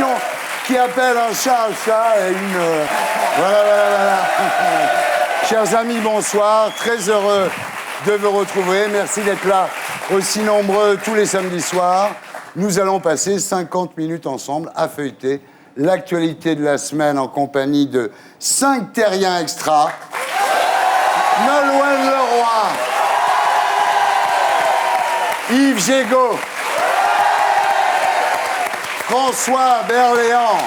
émission qui appelle un chat et une... Voilà. Chers amis, bonsoir. Très heureux de vous retrouver. Merci d'être là aussi nombreux tous les samedis soirs. Nous allons passer 50 minutes ensemble à feuilleter l'actualité de la semaine en compagnie de 5 terriens extra. Nolwenn Leroy, Yves Jégo, François Berléand,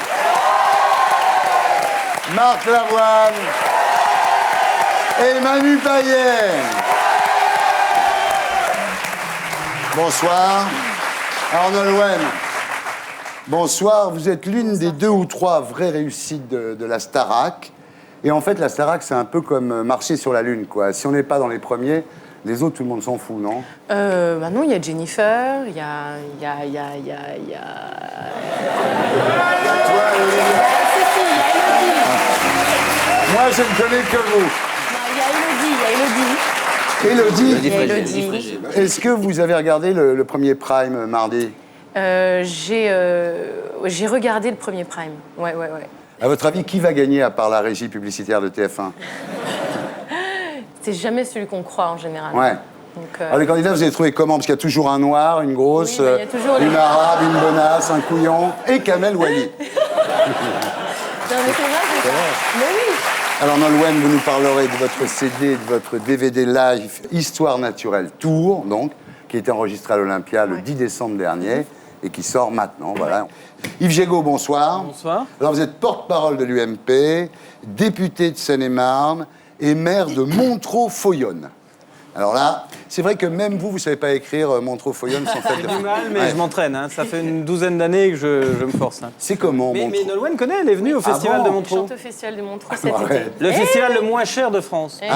Marc Lavoine et Manu Payet. Bonsoir. Alors Nolwenn, bonsoir. Vous êtes l'une des 2 ou 3 vraies réussites de la Starac. Et en fait, la Starac, c'est un peu comme marcher sur la Lune, quoi. Si on n'est pas dans les premiers, les autres, tout le monde s'en fout, non? Bah non, il y a Jennifer, il y a... Toi, moi, je ne connais que vous. Il y a Élodie. Élodie. Est-ce que vous avez regardé le premier Prime mardi? J'ai regardé le premier Prime. Ouais. À votre avis, qui va gagner à part la régie publicitaire de TF1? C'est jamais celui qu'on croit en général. Ouais. Donc, Alors les candidats, vous avez trouvé comment? Parce qu'il y a toujours un noir, une grosse, oui, il y a toujours une arabe, une bonasse, un couillon et Kamel Wally. Non, mais c'est vrai, c'est ça. Mais oui. Alors Nolwenn, vous nous parlerez de votre CD, de votre DVD live Histoire naturelle Tour, donc, qui a été enregistré à l'Olympia le 10 décembre dernier et qui sort maintenant, voilà. Yves Jégo, bonsoir. Bonsoir. Alors vous êtes porte-parole de l'UMP, député de Seine-et-Marne et maire de Montreux-Foyonne. Alors là, c'est vrai que même vous ne savez pas écrire Montreux-Foyonne sans faire de... J'ai du mal, mais je m'entraîne. Hein. Ça fait une douzaine d'années que je me force. Hein. C'est comment, Mais Montreux? Nolwenn connaît, elle est venue au festival bon de Je Montreux. chante au festival de Montreux cet été. Arrête. Le festival le moins cher de France. 10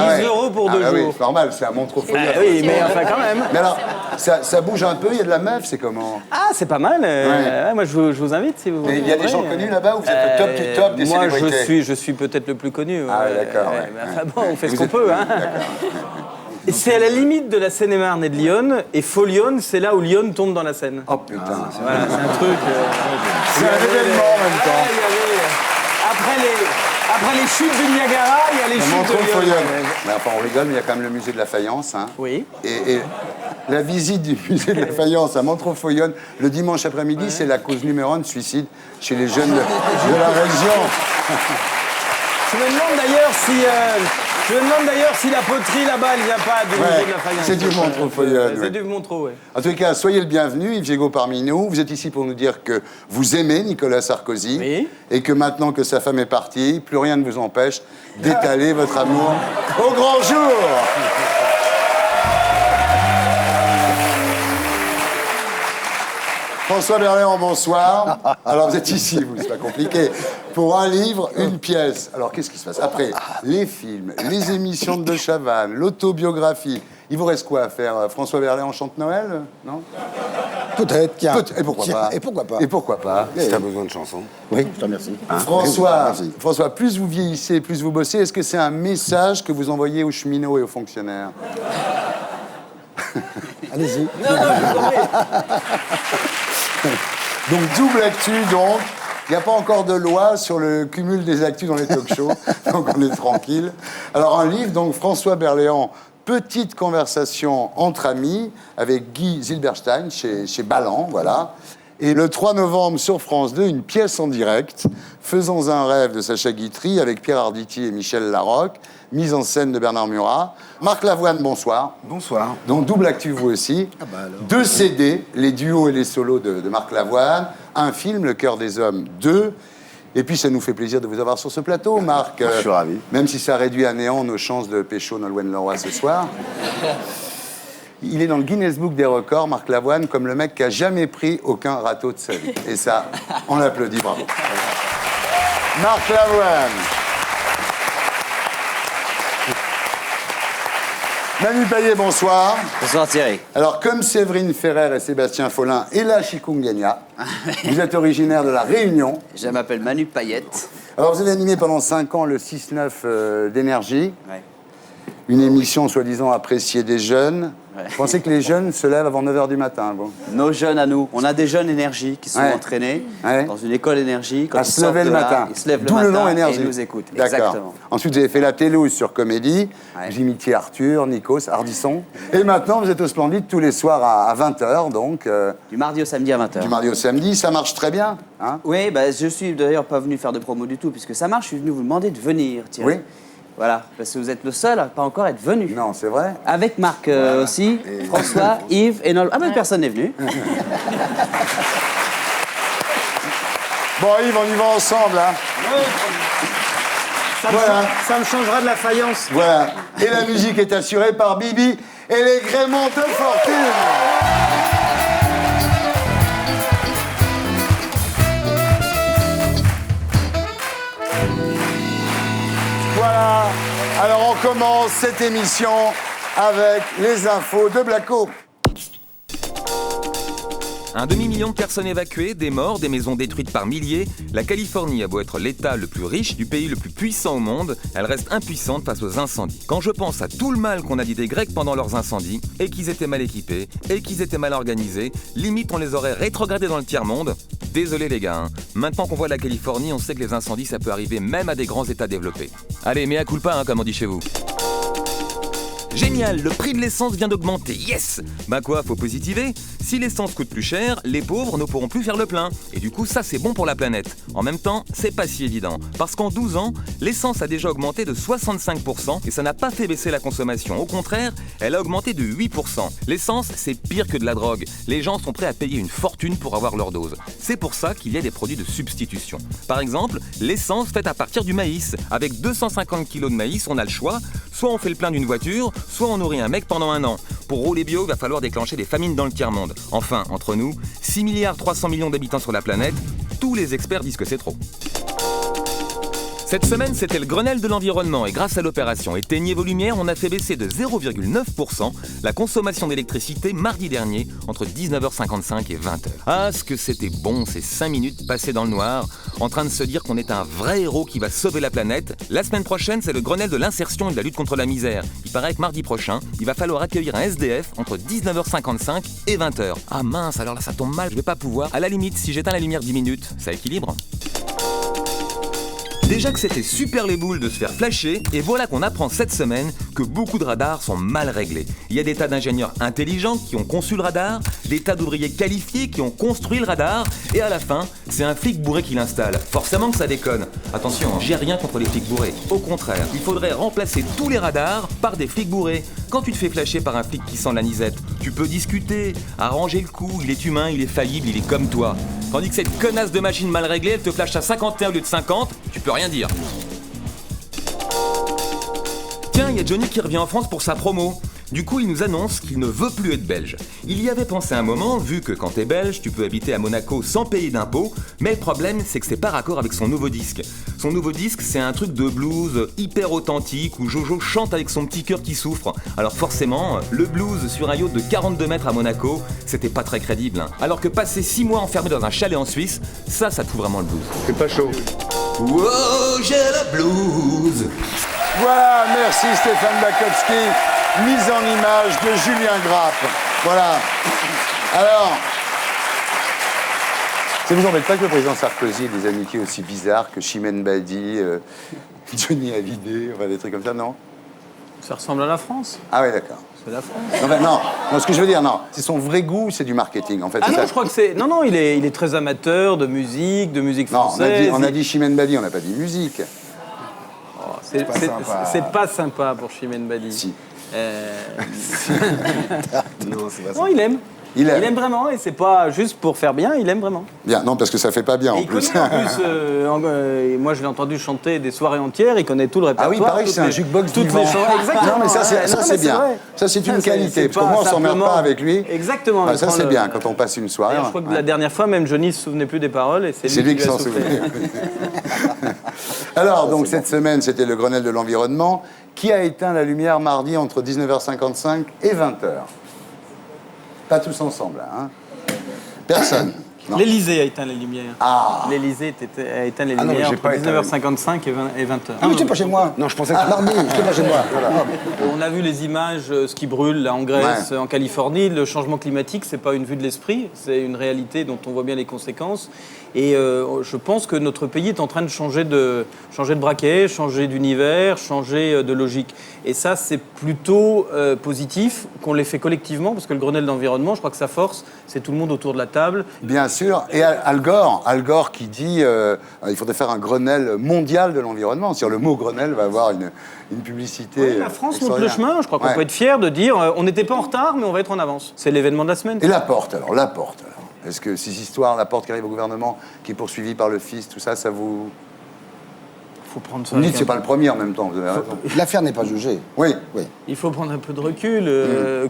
€pour 2 bah oui, jours. c'est normal, c'est à Montreux-Foyonne. Ah oui, mais enfin quand même. Mais alors, ça bouge un peu, il y a de la meuf, c'est comment? Ah, c'est pas mal. Ouais. Moi, je vous invite si vous voulez. Mais il y a des gens connus là-bas ou vous êtes le top du top des Moi, célébrités? je suis peut-être le plus connu. Ah, d'accord. Mais Ouais. enfin bon, on fait ce Vous qu'on êtes- peut. Hein. Et c'est à la limite de la Seine-et-Marne et de Lyon. Et Follione, c'est là où Lyon tombe dans la Seine. Oh putain. Voilà, c'est un truc. C'est un événement en même temps. Après les chutes du Niagara, il y a les chutes de Montreux-Foyonne. Lyon. Mais enfin, on rigole, mais il y a quand même le musée de la faïence. Hein. Oui. Et la visite du musée de la faïence à Montreux-Foyonne le dimanche après-midi, c'est la cause numéro 1 de suicide chez les jeunes de la région. Je me demande d'ailleurs si la poterie là-bas, elle vient pas du musée de la faïence. C'est du Montreux-Foyonne. C'est ouais. du Montreux, ouais. En tous les cas, soyez le bienvenu, Yves Jégo parmi nous. Vous êtes ici pour nous dire que vous aimez Nicolas Sarkozy Oui. et que maintenant que sa femme est partie, plus rien ne vous empêche d'étaler votre amour au grand jour. François Berléand, bonsoir. Alors, vous êtes ici, vous, c'est pas compliqué. Pour un livre, une pièce. Alors, qu'est-ce qui se passe? Après, les films, les émissions de Chavannes, l'autobiographie. Il vous reste quoi à faire? François Berléand chante Noël? Non? Peut-être, tiens. Et pourquoi pas? Et pourquoi pas? Et pourquoi pas? Si t'as besoin de chansons. Oui, je te remercie. François, plus vous vieillissez, plus vous bossez, est-ce que c'est un message que vous envoyez aux cheminots et aux fonctionnaires? Allez-y. Donc, double actu, donc. Il n'y a pas encore de loi sur le cumul des actus dans les talk-shows, donc on est tranquille. Alors, un livre, donc, François Berléand, Petite conversation entre amis, avec Guy Zilberstein, chez Balland, voilà. Et le 3 novembre, sur France 2, une pièce en direct, Faisons un rêve de Sacha Guitry, avec Pierre Arditi et Michel Larocque, mise en scène de Bernard Murat. Marc Lavoine, bonsoir. Bonsoir. Donc, double actu, vous aussi. Ah bah alors. 2 CD, les duos et les solos de Marc Lavoine. Un film, Le cœur des hommes 2. Et puis, ça nous fait plaisir de vous avoir sur ce plateau, Marc. Je suis ravi. Même si ça réduit à néant nos chances de pécho Nolwenn Leroy ce soir. Il est dans le Guinness Book des records, Marc Lavoine, comme le mec qui a jamais pris aucun râteau de sa vie. Et ça, on l'applaudit, bravo. Marc Lavoine. Manu Payet, bonsoir. Bonsoir Thierry. Alors, comme Séverine Ferrer et Sébastien Follin et la chikungunya, vous êtes originaire de La Réunion. Je m'appelle Manu Payette. Alors, vous avez animé pendant 5 ans le 6-9 d'Énergie, Ouais. une émission soi-disant appréciée des jeunes. Je pensais que les jeunes se lèvent avant 9h du matin. Bon. Nos jeunes à nous. On a des jeunes énergie qui sont Ouais. entraînés Ouais. dans une école énergie. Quand À ils se lever sortent le de là, matin. Ils se lèvent le D'où matin le nom énergie. et ils nous écoutent. D'accord. Exactement. Ensuite, vous avez fait la Télouse sur Comédie. Ouais. Vous imitiez Arthur, Nikos, Ardisson. Et maintenant, vous êtes au Splendide tous les soirs à 20h, donc Du mardi au samedi à 20h. du mardi au samedi. Ça marche très bien. Hein. Oui, bah, je suis d'ailleurs pas venu faire de promo du tout, puisque ça marche. Je suis venu vous demander de venir, Thierry. Oui. Voilà, parce que vous êtes le seul à pas encore être venu. Non, c'est vrai. Avec Marc aussi, François, Yves et Nol. Ah ben personne n'est venu. Bon, Yves, on y va ensemble. Hein. Voilà. Ça me changera de la faïence. Voilà. Et la musique est assurée par Bibi et les Gréments de Fortune. Voilà. Alors on commence cette émission avec les infos de Blacko. Un demi-million de personnes évacuées, des morts, des maisons détruites par milliers. La Californie a beau être l'État le plus riche du pays le plus puissant au monde, elle reste impuissante face aux incendies. Quand je pense à tout le mal qu'on a dit des Grecs pendant leurs incendies, et qu'ils étaient mal équipés, et qu'ils étaient mal organisés, limite on les aurait rétrogradés dans le tiers-monde. Désolé les gars, hein. Maintenant qu'on voit la Californie, on sait que les incendies ça peut arriver même à des grands États développés. Allez, mea culpa, hein, comme on dit chez vous. Génial, le prix de l'essence vient d'augmenter, yes! Bah quoi, faut positiver? Si l'essence coûte plus cher, les pauvres ne pourront plus faire le plein. Et du coup, ça c'est bon pour la planète. En même temps, c'est pas si évident. Parce qu'en 12 ans, l'essence a déjà augmenté de 65% et ça n'a pas fait baisser la consommation. Au contraire, elle a augmenté de 8%. L'essence, c'est pire que de la drogue. Les gens sont prêts à payer une fortune pour avoir leur dose. C'est pour ça qu'il y a des produits de substitution. Par exemple, l'essence faite à partir du maïs. Avec 250 kg de maïs, on a le choix. Soit on fait le plein d'une voiture, soit on nourrit un mec pendant un an. Pour rouler bio, il va falloir déclencher des famines dans le tiers-monde. Enfin, entre nous, 6 milliards 300 millions d'habitants sur la planète, tous les experts disent que c'est trop. Cette semaine, c'était le Grenelle de l'environnement et grâce à l'opération Éteignez vos lumières, on a fait baisser de 0,9% la consommation d'électricité mardi dernier entre 19h55 et 20h. Ah, ce que c'était bon ces 5 minutes passées dans le noir, en train de se dire qu'on est un vrai héros qui va sauver la planète. La semaine prochaine, c'est le Grenelle de l'insertion et de la lutte contre la misère. Il paraît que mardi prochain, il va falloir accueillir un SDF entre 19h55 et 20h. Ah mince, alors là ça tombe mal, je vais pas pouvoir. À la limite, si j'éteins la lumière 10 minutes, ça équilibre. Déjà que c'était super les boules de se faire flasher, et voilà qu'on apprend cette semaine que beaucoup de radars sont mal réglés. Il y a des tas d'ingénieurs intelligents qui ont conçu le radar, des tas d'ouvriers qualifiés qui ont construit le radar, et à la fin, c'est un flic bourré qui l'installe. Forcément que ça déconne. Attention, j'ai rien contre les flics bourrés. Au contraire, il faudrait remplacer tous les radars par des flics bourrés. Quand tu te fais flasher par un flic qui sent la nisette, tu peux discuter, arranger le coup, il est humain, il est faillible, il est comme toi. Tandis que cette connasse de machine mal réglée, elle te flash à 51 au lieu de 50, tu peux rien dire. Tiens, il y a Johnny qui revient en France pour sa promo. Du coup, il nous annonce qu'il ne veut plus être belge. Il y avait pensé un moment, vu que quand t'es belge, tu peux habiter à Monaco sans payer d'impôts, mais le problème, c'est que c'est pas raccord avec son nouveau disque. Son nouveau disque, c'est un truc de blues hyper authentique où Jojo chante avec son petit cœur qui souffre. Alors forcément, le blues sur un yacht de 42 mètres à Monaco, c'était pas très crédible. Hein. Alors que passer 6 mois enfermé dans un chalet en Suisse, ça te fout vraiment le blues. C'est pas chaud. Wow, j'ai le blues. Voilà, merci Stéphane Bakowski. Mise en image de Julien Grappe. Voilà. Alors, ça vous embête pas que le président Sarkozy ait des amitiés aussi bizarres que Chimène Badi, Johnny Hallyday, enfin des trucs comme ça, non? Ça ressemble à la France. Ah oui, d'accord. C'est la France. Non, ben non, ce que je veux dire, non, c'est son vrai goût, c'est du marketing, en fait. Ah c'est non, ça. je crois que c'est... Non, il est très amateur de musique Non, française. on a dit Chimène Badi, on n'a pas dit musique. Oh, c'est pas sympa pour Chimène Badi. Si. Non, c'est pas ça. Non, il aime. Il aime. Vraiment, et c'est pas juste pour faire bien, il aime vraiment. Bien, non, parce que ça fait pas bien, Et en il plus. connaît en plus, moi je l'ai entendu chanter des soirées entières, il connaît tout le répertoire. Ah oui, pareil, toutes c'est un les- jukebox toutes vivant. les chansons. Exactement. Non, mais ça, c'est Ouais, non, c'est mais bien. vrai. Ça, c'est une Ça, qualité. Parce qu'au moins, on s'emmerde simplement- pas avec lui. Exactement. Ah, il ça, prend c'est le- bien, quand on passe une soirée. D'ailleurs, je crois que ouais. la dernière fois, même Johnny se souvenait plus des paroles, et C'est lui qui lui a s'en soufflé. souvenait. Alors, donc, cette semaine, c'était le Grenelle de l'environnement. Qui a éteint la lumière mardi entre 19h55 et 20h? Pas tous ensemble, hein? Personne. Non. L'Élysée a éteint les lumières. Ah. L'Élysée a éteint les Ah non, lumières j'ai entre pas éteint. 19h55 et 20h. Ah, mais tu es pas chez moi. Non, je pensais que... Mardi, tu es pas chez moi. Voilà. On a vu les images, ce qui brûle là, en Grèce, en Californie. Le changement climatique, c'est pas une vue de l'esprit, c'est une réalité dont on voit bien les conséquences. Et je pense que notre pays est en train de changer de braquet, changer d'univers, changer de logique. Et ça, c'est plutôt positif qu'on l'ait fait collectivement, parce que le Grenelle d'environnement, je crois que sa force, c'est tout le monde autour de la table. Bien sûr. Et Al Gore qui dit il faudrait faire un Grenelle mondial de l'environnement. C'est-à-dire le mot Grenelle va avoir une publicité. Oui, la France montre le chemin. Je crois qu'on peut être fier de dire on n'était pas en retard, mais on va être en avance. C'est l'événement de la semaine. Et Laporte. Est-ce que ces histoires, Laporte qui arrive au gouvernement, qui est poursuivi par le fils, tout ça, ça vous... Faut prendre ça. Vous me dites que c'est pas le premier en même temps, vous avez raison. L'affaire n'est pas jugée. Oui. Il faut prendre un peu de recul.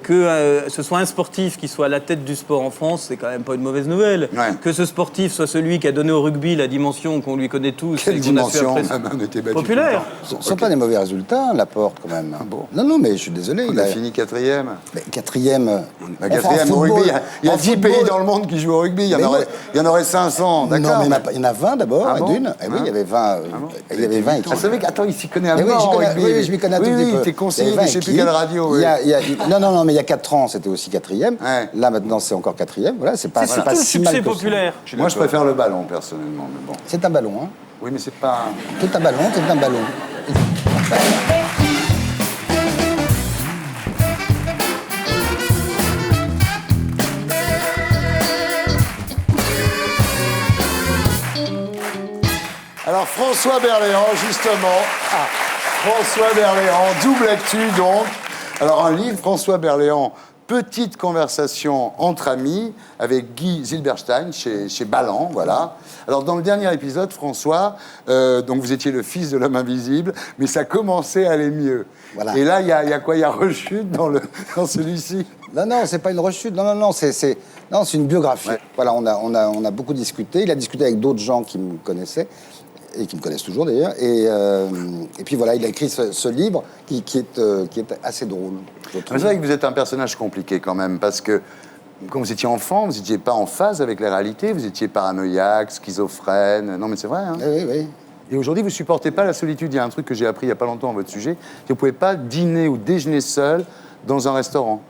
Que ce soit un sportif qui soit à la tête du sport en France, c'est quand même pas une mauvaise nouvelle. Ouais. Que ce sportif soit celui qui a donné au rugby la dimension qu'on lui connaît tous. Quelle et qu'on a su dimension apprécier. on était battu Populaire. Ce ne sont pas des mauvais résultats, Laporte, quand même. bon Non, mais je suis désolé. On a fini 4e. Mais quatrième. La 4e au rugby. Il y a 10 pays dans le monde qui jouent au rugby. Il y en aurait 500, Non, d'accord. mais il y en a 20 d'abord, Ah bon d'une. Eh oui, il y avait 20. Il y avait 20 équipes. Ah, c'est vrai qu'attends, il s'y connaît un Eh peu oui, en oui, rugby. je m'y connais un tout petit peu. Oui, t'es conseiller Il y avait de je sais 20 plus quelle équipes. radio. Non, mais il y a 4 ans, c'était aussi 4e. Ouais. Là, maintenant, c'est encore 4e. Voilà, c'est pas C'est surtout pas le si mal succès que ça. populaire. Moi, je préfère le ballon, personnellement, mais bon. C'est un ballon, hein. Oui, mais c'est pas... C'est un ballon, c'est un ballon. Alors, François Berléand, justement. François Berléand, double actu, donc. Alors, un livre, François Berléand, Petite conversation entre amis, avec Guy Zilberstein, chez Balland, voilà. Alors, dans le dernier épisode, François, donc vous étiez le fils de l'homme invisible, mais ça commençait à aller mieux. Voilà. Et là, il y a quoi? Il y a rechute dans celui-ci? Non, c'est pas une rechute. Non, c'est une biographie. Ouais. Voilà, on a beaucoup discuté. Il a discuté avec d'autres gens qui me connaissaient et qui me connaissent toujours d'ailleurs. Et puis voilà, il a écrit ce livre qui est assez drôle. je trouve. C'est vrai que vous êtes un personnage compliqué quand même, parce que quand vous étiez enfant, vous n'étiez pas en phase avec la réalité, vous étiez paranoïaque, schizophrène. Non, mais c'est vrai, hein. Oui. Et aujourd'hui, vous supportez pas la solitude. Il y a un truc que j'ai appris il y a pas longtemps à votre sujet, c'est que vous pouvez pas dîner ou déjeuner seul dans un restaurant.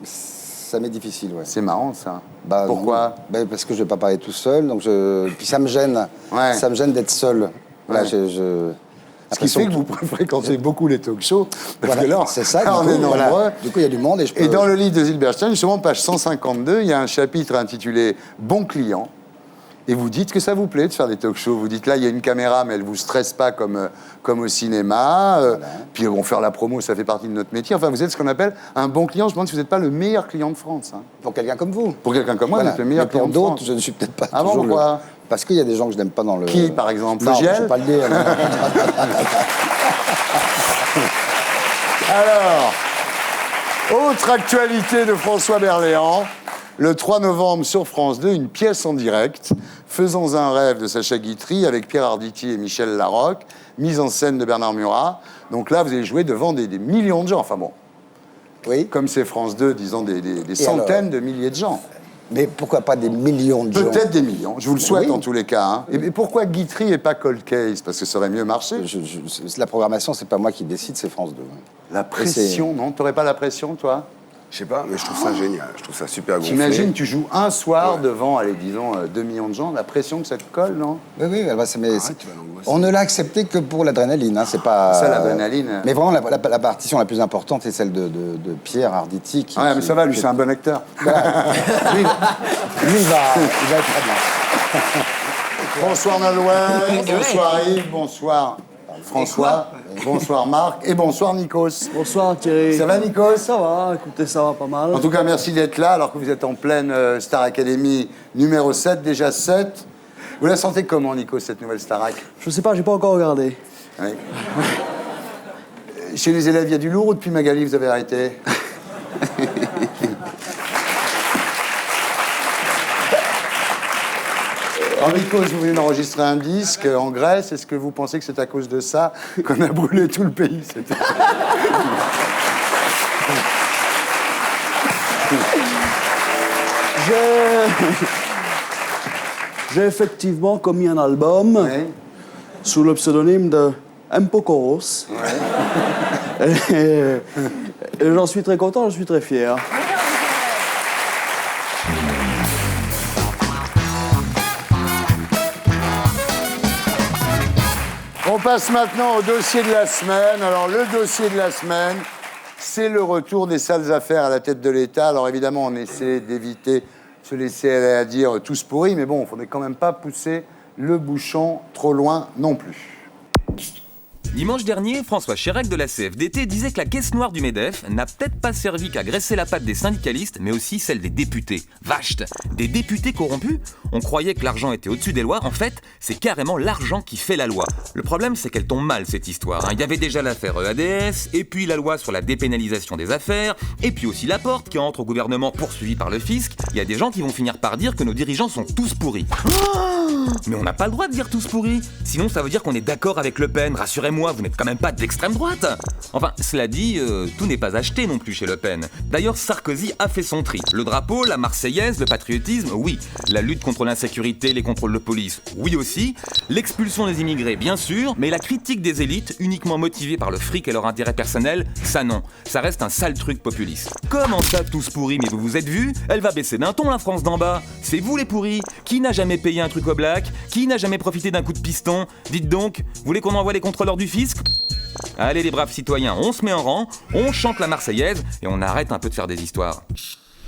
Ça m'est difficile, ouais. C'est marrant, ça. Bah, Pourquoi? Parce que je vais pas parler tout seul, donc puis ça me gêne. Ouais. Ça me gêne d'être seul. Voilà, Ouais. Ce qui fait que vous fréquentez beaucoup les talk-shows, parce Voilà, que là, c'est ça. là, on Du est coup, nombreux. voilà. Du coup, il y a du monde et je peux... Et dans le livre de Zilberstein, justement, page 152, il y a un chapitre intitulé « Bon client ». Et vous dites que ça vous plaît de faire des talk-shows. Vous dites là, il y a une caméra, mais elle ne vous stresse pas comme au cinéma. Puis bon, faire la promo, ça fait partie de notre métier. Enfin, vous êtes ce qu'on appelle un bon client. Je me demande si vous n'êtes pas le meilleur client de France. Hein. Pour quelqu'un comme vous. Pour quelqu'un comme moi, Voilà. vous êtes le meilleur Mais pour client de France. d'autres, je ne suis peut-être pas Ah bon, toujours pourquoi? Parce qu'il y a des gens que je n'aime pas dans le... Qui, par exemple? Non, Fogiel? je ne vais pas le dire. non. Alors, autre actualité de François Berléand. Le 3 novembre sur France 2, une pièce en direct, Faisons un rêve de Sacha Guitry avec Pierre Arditi et Michel Larocque, mise en scène de Bernard Murat. Donc là, vous allez jouer devant des millions de gens. Enfin bon, Oui. comme c'est France 2, disons des centaines de milliers de gens. Mais pourquoi pas des millions de gens? Peut-être des millions, je vous le souhaite Oui. en tous les cas. Hein. Et pourquoi Guitry et pas Cold Case? Parce que ça aurait mieux marché. La programmation, c'est pas moi qui décide, c'est France 2. La pression, non? T'aurais pas la pression, toi? Je sais pas, mais je trouve ça génial. Je trouve ça super gonflé. T'imagines, tu joues un soir devant, allez, disons, 2 millions de gens, la pression que ça te colle, non? Oui, bah, Ah, mais on ne l'a accepté que pour l'adrénaline. Hein, c'est pas. Ça, l'adrénaline. Mais vraiment, la partition la plus importante est celle de Pierre Arditi. Ouais, mais ça va, lui, c'est un bon acteur. Voilà. lui, il va être très bien. Bonsoir Nolwenn, bonsoir Yves, bonsoir François, bonsoir Marc et bonsoir Nikos. Bonsoir Thierry. Ça va Nikos? Ça va, écoutez, ça va pas mal. En tout cas, merci d'être là, alors que vous êtes en pleine Star Academy numéro 7, déjà 7. Vous la sentez comment, Nikos, cette nouvelle Starac? Je sais pas, j'ai pas encore regardé. Oui. Chez les élèves, il y a du lourd ou depuis Magali, vous avez arrêté? Alors, Nikos, vous venez d'enregistrer un disque en Grèce. Est-ce que vous pensez que c'est à cause de ça qu'on a brûlé tout le pays? J'ai effectivement commis un album Ouais. sous le pseudonyme de Empocoros. Et j'en suis très content, je suis très fier. On passe maintenant au dossier de la semaine. Alors, le dossier de la semaine, c'est le retour des sales affaires à la tête de l'État. Alors, évidemment, on essaie d'éviter de se laisser aller à dire tous pourris, mais bon, il ne faudrait quand même pas pousser le bouchon trop loin non plus. Dimanche dernier, François Chérec de la CFDT disait que la caisse noire du MEDEF n'a peut-être pas servi qu'à graisser la patte des syndicalistes, mais aussi celle des députés. Vache, des députés corrompus? On croyait que l'argent était au-dessus des lois. En fait, c'est carrément l'argent qui fait la loi. Le problème, c'est qu'elle tombe mal, cette histoire. Il y avait déjà l'affaire EADS, et puis la loi sur la dépénalisation des affaires, et puis aussi Laporte qui entre au gouvernement poursuivi par le fisc. Il y a des gens qui vont finir par dire que nos dirigeants sont tous pourris. Mais on n'a pas le droit de dire tous pourris. Sinon, ça veut dire qu'on est d'accord avec Le Pen. Rassurez-moi, vous n'êtes quand même pas d'extrême droite. Enfin, cela dit, tout n'est pas acheté non plus chez Le Pen. D'ailleurs, Sarkozy a fait son tri. Le drapeau, la Marseillaise, le patriotisme, oui. La lutte contre l'insécurité, les contrôles de police, oui aussi. L'expulsion des immigrés, bien sûr. Mais la critique des élites, uniquement motivée par le fric et leur intérêt personnel, ça non. Ça reste un sale truc populiste. Comment ça, tous pourris? Mais vous vous êtes vus? Elle va baisser d'un ton, la France d'en bas. C'est vous les pourris. Qui n'a jamais payé un truc au black? Qui n'a jamais profité d'un coup de piston? Dites donc, vous voulez qu'on envoie les contrôleurs du fisc? Allez les braves citoyens, on se met en rang, on chante la Marseillaise et on arrête un peu de faire des histoires.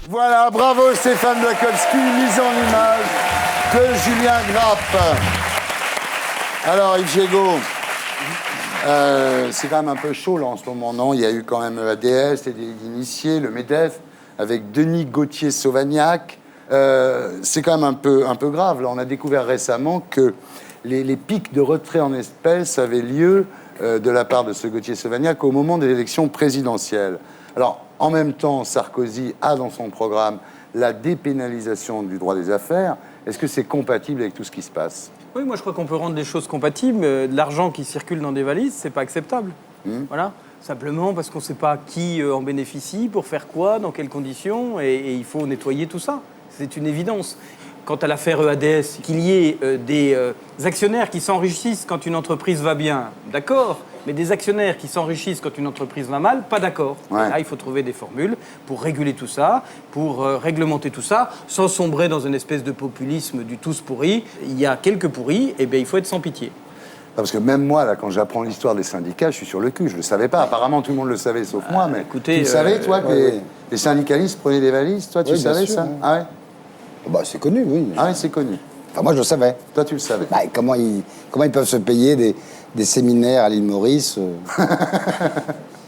Voilà, bravo Stéphane Blakowski, mise en image de Julien Grappe. Alors Yves Gégaud, c'est quand même un peu chaud là en ce moment, non? Il y a eu quand même ADS, les initiés, le MEDEF, avec Denis Gauthier-Sauvagnac. C'est quand même un peu grave. Là, on a découvert récemment que les pics de retrait en espèces avaient lieu de la part de ce Gauthier-Sauvagnac au moment des élections présidentielles. Alors, en même temps, Sarkozy a dans son programme la dépénalisation du droit des affaires. Est-ce que c'est compatible avec tout ce qui se passe? Oui, moi je crois qu'on peut rendre les choses compatibles. De l'argent qui circule dans des valises, c'est pas acceptable. Voilà. Simplement parce qu'on ne sait pas qui en bénéficie, pour faire quoi, dans quelles conditions, et il faut nettoyer tout ça. C'est une évidence. Quant à l'affaire EADS, qu'il y ait des actionnaires qui s'enrichissent quand une entreprise va bien, d'accord, mais des actionnaires qui s'enrichissent quand une entreprise va mal, pas d'accord. Ouais. Là, il faut trouver des formules pour réguler tout ça, pour réglementer tout ça, sans sombrer dans une espèce de populisme du tous pourri. Il y a quelques pourris, et bien il faut être sans pitié. Parce que même moi, là, quand j'apprends l'histoire des syndicats, je suis sur le cul. Je ne le savais pas. Apparemment, tout le monde le savait, sauf moi. Mais écoutez, tu le savais, toi, que ouais. les syndicalistes prenaient des valises? Toi, tu Oui, bien savais sûr, ça? ouais. Ah ouais? Bah, c'est connu, oui. Ah ouais, c'est connu. Enfin, moi, je le savais. Toi, tu le savais. Bah, comment ils peuvent se payer des séminaires à l'île Maurice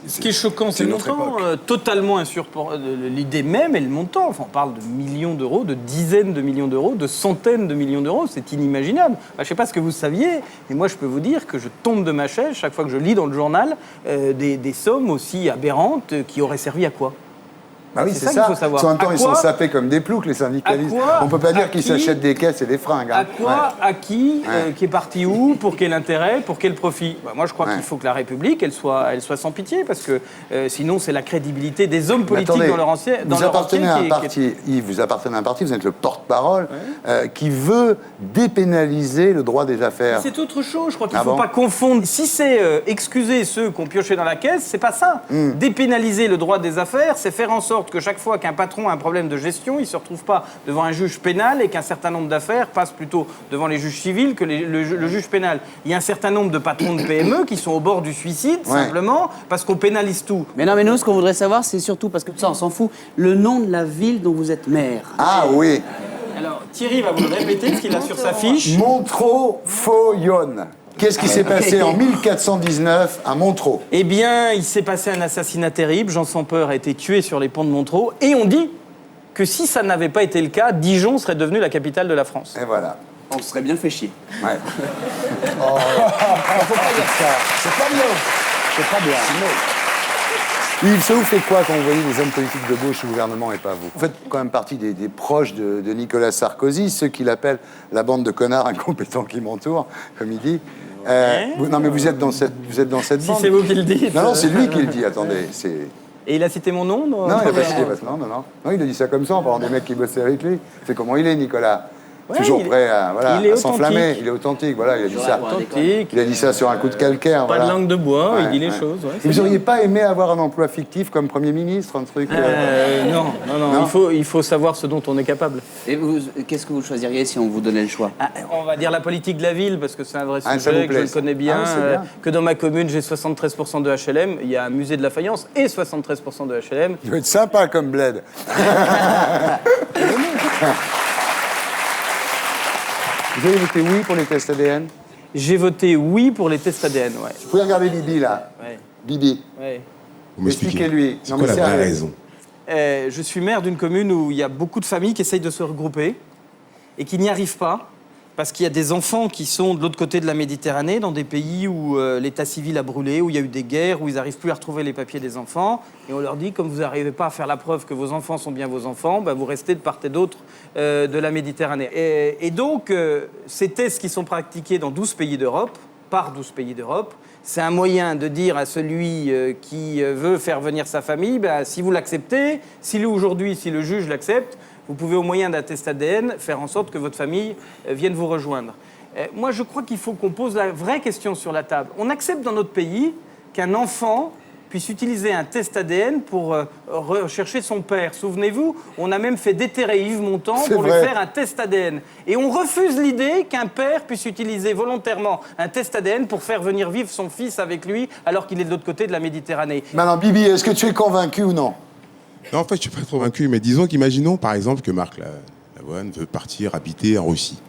Ce qui est choquant, c'est le montant, totalement insupportable. L'idée même et le montant. Enfin, on parle de millions d'euros, de dizaines de millions d'euros, de centaines de millions d'euros. C'est inimaginable. Enfin, je ne sais pas ce que vous saviez, mais moi, je peux vous dire que je tombe de ma chaise chaque fois que je lis dans le journal des sommes aussi aberrantes qui auraient servi à quoi? Bah oui, c'est c'est ça ça. qu'il faut savoir. En même temps, À ils sont quoi- sapés comme des ploucs, les syndicalistes. À quoi- On peut pas à dire qu'ils qui- s'achètent des caisses et des fringues. Hein. À quoi, Ouais. à qui, Ouais. qui est parti où, pour quel intérêt, pour quel profit? Bah, moi, je crois Ouais. qu'il faut que la République, elle soit sans pitié, parce que sinon, c'est la crédibilité des hommes politiques Mais attendez, dans leur ancien. vous appartenez à un parti, Yves, vous appartenez à un parti, vous êtes le porte-parole, qui veut dépénaliser le droit des affaires. C'est autre chose, je crois qu'il Ah ne faut bon pas confondre. Si c'est excuser ceux qui ont pioché dans la caisse, c'est pas ça. Dépénaliser le droit des affaires, c'est faire en sorte que chaque fois qu'un patron a un problème de gestion, il ne se retrouve pas devant un juge pénal et qu'un certain nombre d'affaires passent plutôt devant les juges civils que le juge pénal. Il y a un certain nombre de patrons de PME qui sont au bord du suicide, Ouais. simplement parce qu'on pénalise tout. Mais non, mais nous, ce qu'on voudrait savoir, c'est surtout, parce que ça, on s'en fout, le nom de la ville dont vous êtes maire. Ah oui, Alors, Thierry va vous le répéter, ce qu'il a sur sa fiche. Montreux-Foyonne. Qu'est-ce qui s'est passé en 1419 à Montreux? Eh bien, il s'est passé un assassinat terrible. Jean sans peur a été tué sur les ponts de Montreux. Et on dit que si ça n'avait pas été le cas, Dijon serait devenue la capitale de la France. Et voilà. On se serait bien fait chier. Ouais. C'est pas bien. C'est pas bien. Yves, ça vous fait quoi quand vous voyez des hommes politiques de gauche au gouvernement et pas vous? Vous faites quand même partie des proches de Nicolas Sarkozy, ceux qu'il appelle la bande de connards incompétents qui m'entourent, comme il dit. Non, mais vous êtes dans cette Si bande. c'est vous qui le dites. Non, c'est lui qui le dit, attendez. C'est... Et il a cité mon nom Non, il n'a pas cité votre nom, non. Non, il a dit ça comme ça en parlant des mecs qui bossaient avec lui. C'est comment il est, Nicolas. Ouais, toujours prêt à, il est à s'enflammer. authentique. Il est authentique, voilà, il a dit ça. Authentique. Il a dit ça sur un coup de calcaire. Pas voilà. de langue de bois, Ouais, il dit les ouais. choses. Ouais, Et vous n'auriez pas aimé avoir un emploi fictif comme Premier ministre, un truc Non, il faut savoir ce dont on est capable. Et vous, qu'est-ce que vous choisiriez si on vous donnait le choix? On va dire la politique de la ville, parce que c'est un vrai Ah, ça sujet, vous que je plaît, le connais ça. bien, Ah, c'est bien. que dans ma commune, j'ai 73% de HLM, il y a un musée de la faïence et 73% de HLM. Il doit être sympa comme bled. Vous avez voté oui pour les tests ADN? J'ai voté oui pour les tests ADN, ouais. Vous pouvez regarder Bibi, là. Ouais, Bibi. ouais. Vous m'expliquez. Expliquez-lui. C'est Non, quoi mais la vraie sérieux. raison? Je suis maire d'une commune où il y a beaucoup de familles qui essayent de se regrouper et qui n'y arrivent pas parce qu'il y a des enfants qui sont de l'autre côté de la Méditerranée, dans des pays où l'état civil a brûlé, où il y a eu des guerres, où ils n'arrivent plus à retrouver les papiers des enfants. Et on leur dit, comme vous n'arrivez pas à faire la preuve que vos enfants sont bien vos enfants, ben vous restez de part et d'autre de la Méditerranée. Et donc, ces tests qui sont pratiqués dans 12 pays d'Europe, par 12 pays d'Europe, c'est un moyen de dire à celui qui veut faire venir sa famille, ben, si vous l'acceptez, si le juge l'accepte, vous pouvez au moyen d'un test ADN faire en sorte que votre famille vienne vous rejoindre. Moi, je crois qu'il faut qu'on pose la vraie question sur la table. On accepte dans notre pays qu'un enfant puisse utiliser un test ADN pour rechercher son père. Souvenez-vous, on a même fait déterrer Yves Montand C'est pour lui vrai. faire un test ADN. Et on refuse l'idée qu'un père puisse utiliser volontairement un test ADN pour faire venir vivre son fils avec lui alors qu'il est de l'autre côté de la Méditerranée. Maintenant, Bibi, est-ce que tu es convaincu ou non? Non, en fait, je suis pas trop convaincu, mais disons qu'imaginons, par exemple, que Marc Lavoine veut partir habiter en Russie,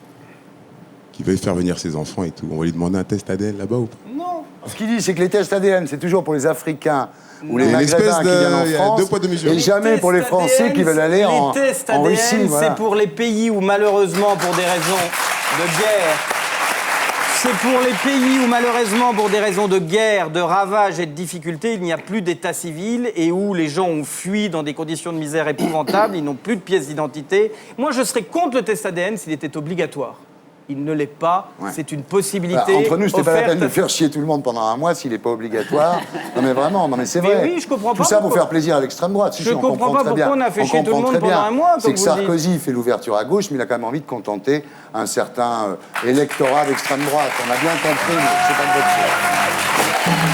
qu'il veut faire venir ses enfants et tout. On va lui demander un test ADN là-bas ou pas? Non. Ce qu'il dit, c'est que les tests ADN, c'est toujours pour les Africains ou les Il y a une Maghrébins espèce qui viennent en il y a France, deux poids, deux mesures. et jamais pour les Français qui veulent aller en tests en ADN, Russie. Voilà. c'est pour les pays où, malheureusement, pour des raisons de guerre, c'est pour les pays où, malheureusement, pour des raisons de guerre, de ravage et de difficultés, il n'y a plus d'état civil et où les gens ont fui dans des conditions de misère épouvantables, ils n'ont plus de pièces d'identité. Moi, je serais contre le test ADN s'il était obligatoire. Il ne l'est pas, Ouais. c'est une possibilité. Entre nous, c'était pas la offerte peine de faire chier tout le monde pendant un mois s'il n'est pas obligatoire. Non mais vraiment, non mais c'est Mais vrai. oui, je comprends Tout pas ça pour pourquoi. faire plaisir à l'extrême droite. Si, Je si, on comprends comprend pas très bien. pourquoi on a fait chier tout le comprend monde très bien. pendant un mois, C'est comme que vous le dites. Sarkozy fait l'ouverture à gauche, mais il a quand même envie de contenter un certain électorat d'extrême droite. On a bien compris, mais c'est pas de votre faute.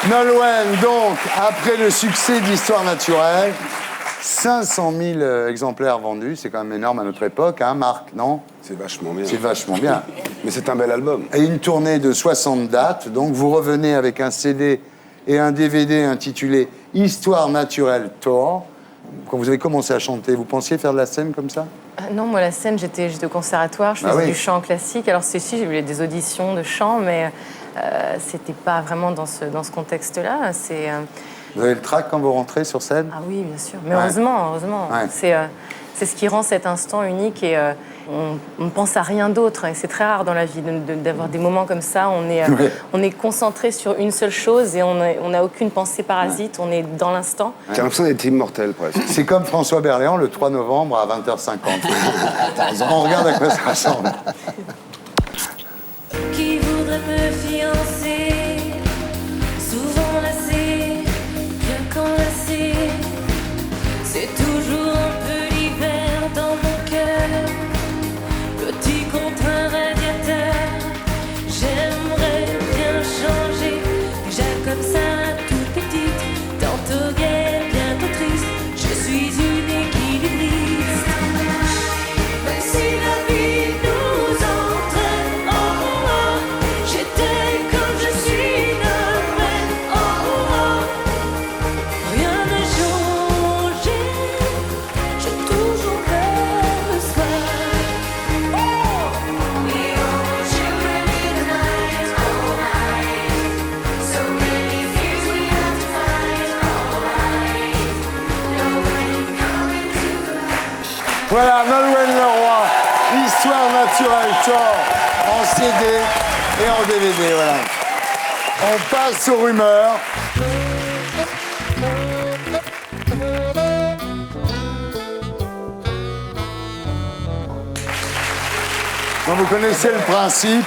Nolwenn, donc, après le succès d'Histoire naturelle, 500 000 exemplaires vendus, c'est quand même énorme à notre époque, hein, Marc, non? C'est vachement bien. C'est vachement bien. Mais c'est un bel album. Et une tournée de 60 dates, donc vous revenez avec un CD et un DVD intitulé Histoire naturelle Tour. Quand vous avez commencé à chanter, vous pensiez faire de la scène comme ça? Non, moi, la scène, j'étais au conservatoire, je Ah faisais oui. du chant classique. Alors, j'ai eu des auditions de chant, mais c'était pas vraiment dans ce contexte-là. Vous avez le trac quand vous rentrez sur scène? Ah oui, bien sûr. Mais Ouais. heureusement. Ouais. C'est ce qui rend cet instant unique et on ne pense à rien d'autre. Et c'est très rare dans la vie d'avoir des moments comme ça. Ouais. On est concentré sur une seule chose et on n'a aucune pensée parasite. On est dans l'instant. J'ai l'impression d'être immortel, presque. C'est comme François Berléand le 3 novembre à 20h50. On regarde à quoi ça ressemble. Qui voudrait me fiancer, souvent lassé, bien qu'enlacé. C'est toujours un peu l'hiver dans mon cœur. Petit contre un radiateur, j'aimerais bien changer. Déjà comme ça, toute petite, tantôt gaie, bientôt triste. Je suis une équilibriste. Même si la vie nous entraîne, oh oh oh, j'étais comme je suis le même, oh oh oh. Rien n'a changé, j'ai toujours peur le soir. Oh, we all children in the night, all night. So many fears we have to fight, all right. Nobody coming to life. Voilà, Nolwenn Leroy, Histoire naturelle Tour en CD et en DVD, voilà. On passe aux rumeurs. Donc, vous connaissez le principe.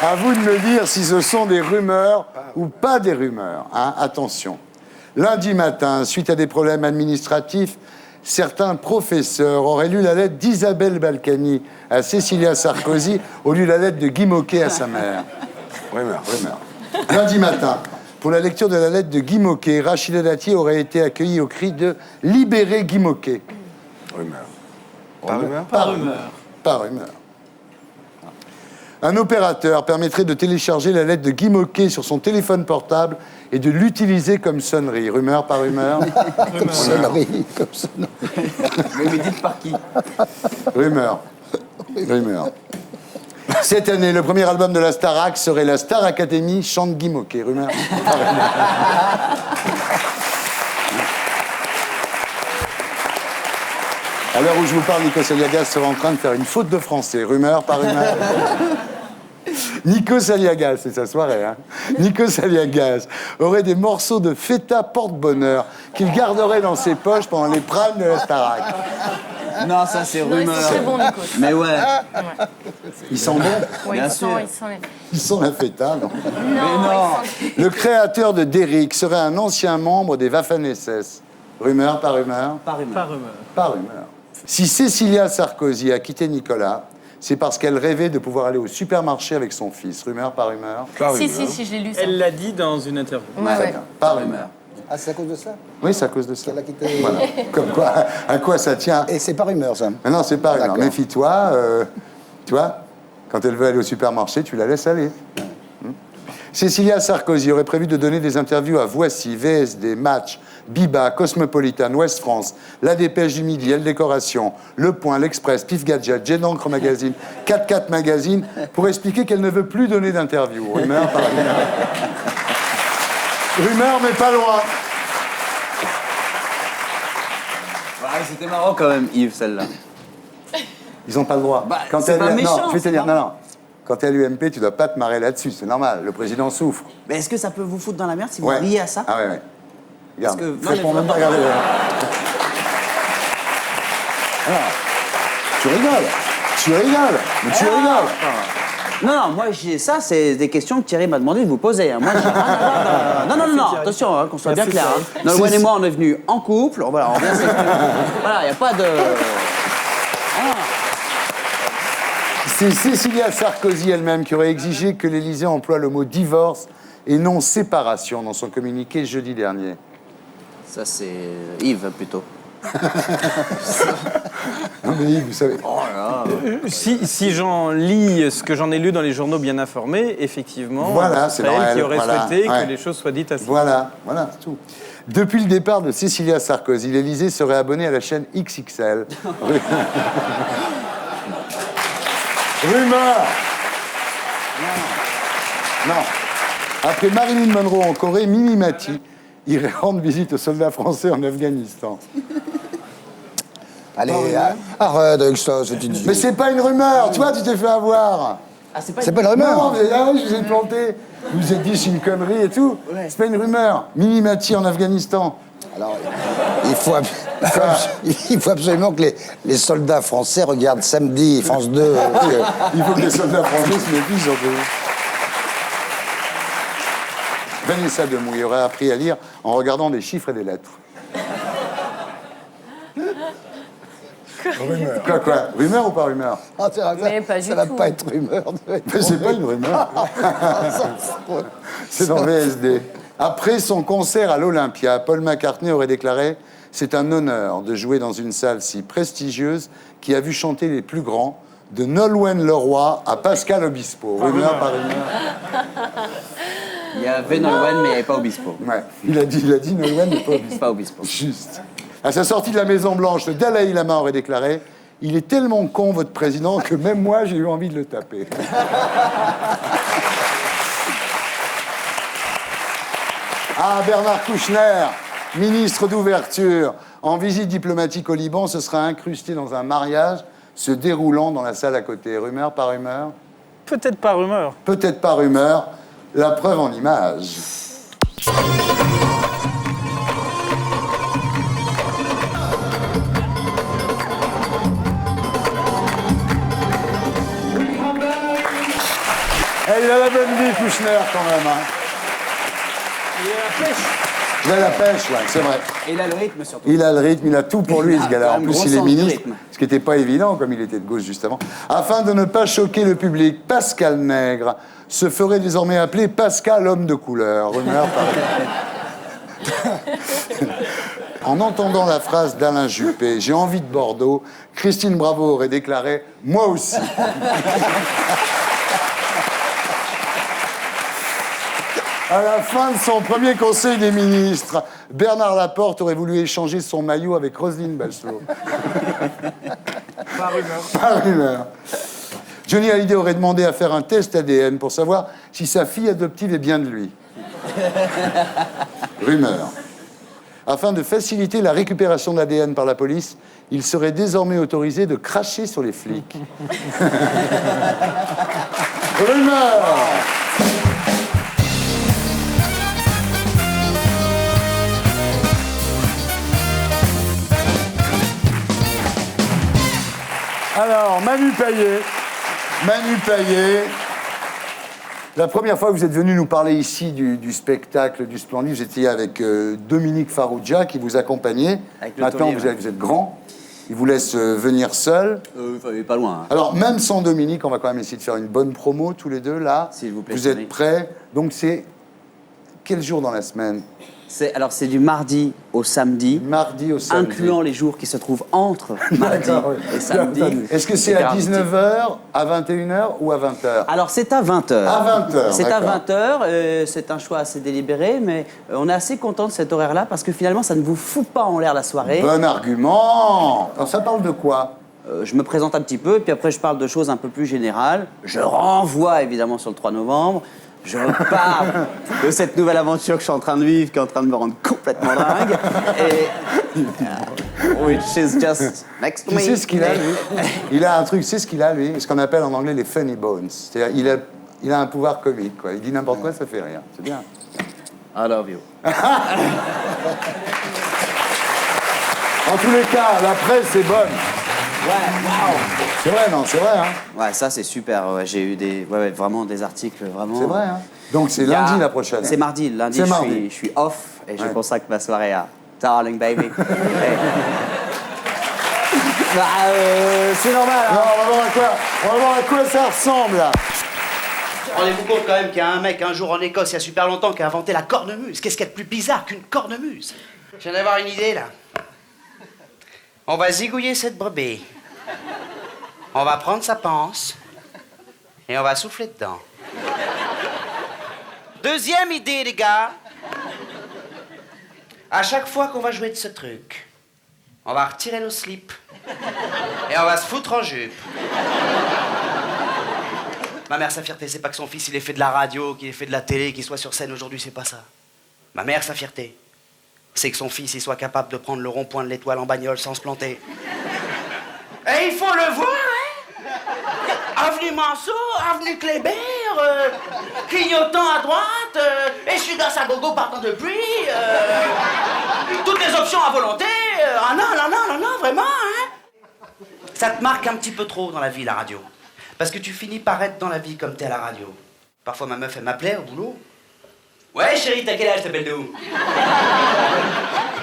À vous de me dire si ce sont des rumeurs ou pas des rumeurs. Hein. Attention. Lundi matin, suite à des problèmes administratifs, certains professeurs auraient lu la lettre d'Isabelle Balkany à Cécilia Sarkozy au lieu de la lettre de Guy Môquet à sa mère. Rumeur. Lundi matin, pour la lecture de la lettre de Guy Môquet, Rachida Dati aurait été accueillie au cri de « Libérez Guy Môquet ». Rumeur. Pas rumeur? Pas rumeur. Un opérateur permettrait de télécharger la lettre de Guy Môquet sur son téléphone portable et de l'utiliser comme sonnerie. Rumeur, pas rumeur? Comme sonnerie, comme sonnerie. Mais dites par qui? Rumeur. Cette année, le premier album de la Starac serait la Star Academy chante Guy Môquet. Rumeur. Pas rumeur. À l'heure où je vous parle, Nikos Aliagas serait en train de faire une faute de français. Rumeur, pas rumeur? Nikos Aliagas, c'est sa soirée, hein. Nikos Aliagas aurait des morceaux de feta porte-bonheur qu'il garderait dans ses poches pendant les primes de la Starac. Non, ça c'est Non, ils rumeur. sont très bons, Nikos. Mais ouais. Ils sont bons? Oui, Bien ils sûr. sont les... Ils sont la feta, non? Non. Le créateur de Derrick serait un ancien membre des Waffen-SS. Rumeur, pas rumeur? Pas rumeur. Pas rumeur. Pas rumeur. Si Cécilia Sarkozy a quitté Nicolas, c'est parce qu'elle rêvait de pouvoir aller au supermarché avec son fils. Rumeur, pas rumeur? Pas Si, rumeur. si, je l'ai lu ça. Elle l'a dit dans une interview. Ouais, Très ouais. bien. Pas rumeur. Ah, c'est à cause de ça Oui, c'est à cause de ça. qu'elle a quitté. Voilà. Comme quoi, à quoi ça tient? Et c'est pas rumeur, ça. Mais non, c'est pas rumeur. D'accord. Méfie-toi, tu vois, quand elle veut aller au supermarché, tu la laisses aller. Cécilia Sarkozy aurait prévu de donner des interviews à Voici, VSD, Match, Biba, Cosmopolitan, Ouest France, La Dépêche du Midi, Elle Décoration, Le Point, L'Express, Pif Gadget, Jet d'encre Magazine, 4-4 Magazine, pour expliquer qu'elle ne veut plus donner d'interviews. Rumeur, pas rumeur. Rumeur, mais pas loin. Ouais, c'était marrant quand même, Yves, celle-là. Ils n'ont pas le droit. Bah, c'est pas méchant, non, je vais te c'est dire, pas- non. Quand t'es à l'UMP, tu dois pas te marrer là-dessus, c'est normal. Le président souffre. Mais est-ce que ça peut vous foutre dans la merde si vous Ouais. riez à ça? Ah ouais, ouais. Regarde. Parce que- non, Fais mais pour même vraiment- pas regarder. Alors, tu rigoles. Mais tu rigoles. Non, moi, ça, c'est des questions que Thierry m'a demandé de vous poser. Hein. Moi, j'ai rien à voir dans- Non, attention, hein, qu'on soit bien clair. Hein. Nolwenn et moi, on est venus en couple. Voilà, on vient s'exprimer. Voilà, il n'y a pas de... C'est Cécilia Sarkozy elle-même qui aurait exigé que l'Élysée emploie le mot divorce et non séparation dans son communiqué jeudi dernier. Ça, c'est Yves, plutôt. Non mais Yves, vous savez. Si j'en lis ce que j'en ai lu dans les journaux bien informés, effectivement, Voilà, c'est c'est elle normal, qui aurait voilà, souhaité ouais. que les choses soient dites ainsi. Voilà, c'est tout. Depuis le départ de Cécilia Sarkozy, l'Élysée serait abonné à la chaîne XXL. Rumeur. Non. Après Marilyn Monroe en Corée, Mimi Mati irait rendre visite aux soldats français en Afghanistan. Allez, arrête avec ça, cette idée. Mais c'est pas une rumeur, tu vois, tu t'es fait avoir. Ah, c'est pas... C'est pas une rumeur. Non, mais là, je vous ai planté. Vous vous êtes dit c'est une connerie et tout. C'est pas une rumeur. Mimi Mati en Afghanistan. Alors, il faut absolument que les soldats français regardent samedi France 2. Il faut que les soldats français se méfient surtout. Vanessa Demouy aurait appris à lire en regardant des chiffres et des lettres. Quoi Rumeur ou pas rumeur? Ah, ça, Mais pas du ça va tout. pas être rumeur. Mais c'est pas une rumeur. C'est dans VSD. Après son concert à l'Olympia, Paul McCartney aurait déclaré « C'est un honneur de jouer dans une salle si prestigieuse qui a vu chanter les plus grands, de Nolwenn Leroy à Pascal Obispo. » Rumeur, pas rumeur? Il y avait Nolwenn, mais il n'y avait pas Obispo. Ouais. Il a dit Nolwenn, mais pas Obispo. Pas Obispo. Juste. À sa sortie de la Maison-Blanche, le Dalai Lama aurait déclaré « Il est tellement con, votre président, que même moi, j'ai eu envie de le taper. » Ah, Bernard Kouchner, ministre d'ouverture, en visite diplomatique au Liban, se sera incrusté dans un mariage se déroulant dans la salle à côté. Rumeur, pas rumeur? Peut-être pas rumeur. Peut-être pas rumeur. La preuve en images. Eh, il a la bonne vie, Kouchner, quand même. Hein. Il est à la pêche. Il a la pêche, ouais, c'est vrai. Et il a le rythme surtout. Il a le rythme, il a tout pour lui, Il a ce gars-là. quand En même plus, gros il est sens du ministre, rythme. ce qui n'était pas évident, comme il était de gauche, justement. Afin de ne pas choquer le public, Pascal Nègre se ferait désormais appeler Pascal Homme de couleur. Rumeur par... En entendant la phrase d'Alain Juppé, j'ai envie de Bordeaux, Christine Bravo aurait déclaré « Moi aussi ». À la fin de son premier conseil des ministres, Bernard Laporte aurait voulu échanger son maillot avec Roselyne Bachelot. Par rumeur. Par rumeur. Johnny Hallyday aurait demandé à faire un test ADN pour savoir si sa fille adoptive est bien de lui. Rumeur. Afin de faciliter la récupération d'ADN par la police, il serait désormais autorisé de cracher sur les flics. Rumeur. Alors, Manu Payet. La première fois que vous êtes venu nous parler ici du spectacle du Splendide, vous étiez avec Dominique Farrugia qui vous accompagnait. Avec le Maintenant, taulier, vous êtes grand. Il vous laisse venir seul. Pas loin. Hein. Alors, même sans Dominique, on va quand même essayer de faire une bonne promo tous les deux, là. S'il vous plaît, Vous Thierry. êtes prêts? Donc, c'est quel jour dans la semaine? C'est du mardi au samedi. Mardi au samedi. Incluant les jours qui se trouvent entre mardi D'accord, oui. et samedi. Est-ce que c'est à 19h, à 21h ou à 20h? Alors, c'est à 20h. À 20h, C'est à d'accord. 20h. C'est un choix assez délibéré, mais on est assez content de cet horaire-là parce que finalement, ça ne vous fout pas en l'air la soirée. Bon argument. Alors, ça parle de quoi? Je me présente un petit peu, puis après, je parle de choses un peu plus générales. Je renvoie évidemment sur le 3 novembre. Je parle de cette nouvelle aventure que je suis en train de vivre, qui est en train de me rendre complètement dingue. Which is just next to Tu me. sais ce qu'il a, lui? Il a un truc, c'est ce qu'il a, lui, ce qu'on appelle en anglais les funny bones. C'est-à-dire, il a un pouvoir comique, quoi. Il dit n'importe quoi, ça fait rire. C'est bien. I love you. En tous les cas, la presse est bonne. Ouais, waouh. C'est vrai, non, c'est vrai, hein? Ouais, ça c'est super. Ouais, j'ai eu vraiment des articles vraiment. C'est vrai, hein? Donc, c'est Il y a- lundi, la prochaine. C'est mardi. Lundi, C'est mardi. je suis off et je Ouais. consacre ma soirée à Darling Baby. C'est normal. Hein. Non, on va voir à quoi ça ressemble, là. Rendez-vous compte quand même qu'il y a un mec un jour en Écosse, il y a super longtemps, qui a inventé la cornemuse. Qu'est-ce qu'il y a de plus bizarre qu'une cornemuse? Je viens d'avoir une idée, là. On va zigouiller cette brebis. On va prendre sa panse et on va souffler dedans. Deuxième idée, les gars. À chaque fois qu'on va jouer de ce truc, on va retirer nos slips et on va se foutre en jupe. Ma mère, sa fierté, c'est pas que son fils, il ait fait de la radio, qu'il ait fait de la télé, qu'il soit sur scène aujourd'hui, c'est pas ça. Ma mère, sa fierté, c'est que son fils, il soit capable de prendre le rond-point de l'Étoile en bagnole sans se planter. Et il faut le voir, hein? Avenue Mansour, avenue Kléber, clignotant à droite, essuie-glace à gogo partant de pluie, toutes les options à volonté. Ah non, vraiment, hein? Ça te marque un petit peu trop dans la vie, la radio. Parce que tu finis par être dans la vie comme t'es à la radio. Parfois, ma meuf, elle m'appelait au boulot. Ouais, chérie, t'as quel âge, t'appelles d'où?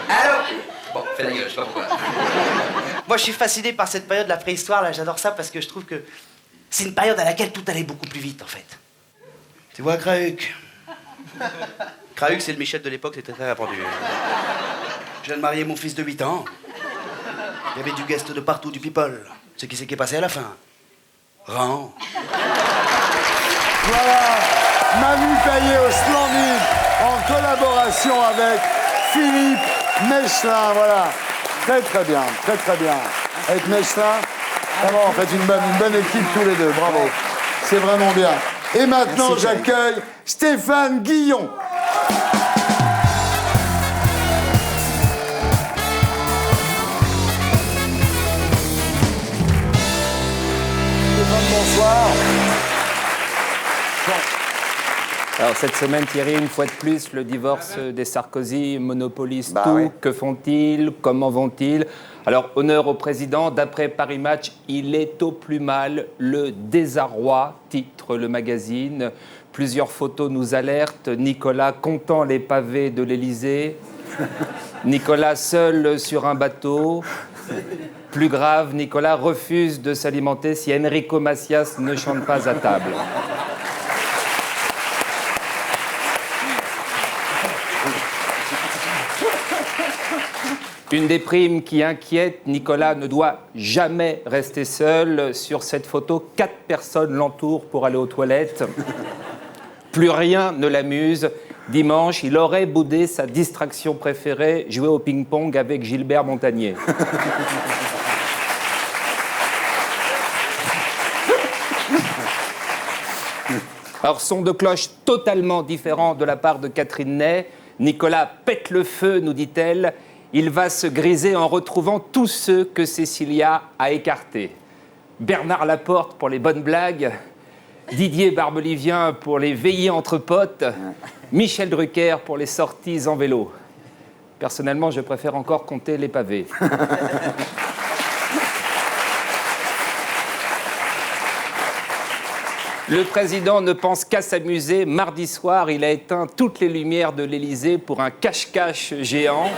Allô? Bon, fais la gueule, je sais pas pourquoi. Moi, je suis fasciné par cette période de la préhistoire, là. J'adore ça parce que je trouve que c'est une période à laquelle tout allait beaucoup plus vite, en fait. Tu vois, Krauk? Krauk, c'est le Michel de l'époque, c'était très répandu. Je viens de marier mon fils de 8 ans. Il y avait du guest de partout, du people. Ce qui s'est passé à la fin. Rang. Voilà, Manu Payet au Splendide, en collaboration avec Philippe Mechelin, voilà. Très très bien, très très bien. Avec Mechelin, vraiment, en fait, une bonne équipe tous les deux, bravo. C'est vraiment bien. Et maintenant, j'accueille Stéphane Guillon. Stéphane, bonsoir. Alors cette semaine, Thierry, une fois de plus, le divorce des Sarkozy monopolise Bah tout. oui. Que font-ils? Comment vont-ils? Alors, honneur au président. D'après Paris Match, il est au plus mal. Le désarroi, titre le magazine. Plusieurs photos nous alertent. Nicolas comptant les pavés de l'Élysée. Nicolas seul sur un bateau. Plus grave, Nicolas refuse de s'alimenter si Enrico Macias ne chante pas à table. Une déprime qui inquiète, Nicolas ne doit jamais rester seul. Sur cette photo, 4 personnes l'entourent pour aller aux toilettes. Plus rien ne l'amuse. Dimanche, il aurait boudé sa distraction préférée, jouer au ping-pong avec Gilbert Montagnier. Alors, son de cloche totalement différent de la part de Catherine Ney. Nicolas pète le feu, nous dit-elle. Il va se griser en retrouvant tous ceux que Cécilia a écartés. Bernard Laporte pour les bonnes blagues, Didier Barbelivien pour les veillées entre potes, Michel Drucker pour les sorties en vélo. Personnellement, je préfère encore compter les pavés. Le président ne pense qu'à s'amuser. Mardi soir, il a éteint toutes les lumières de l'Élysée pour un cache-cache géant.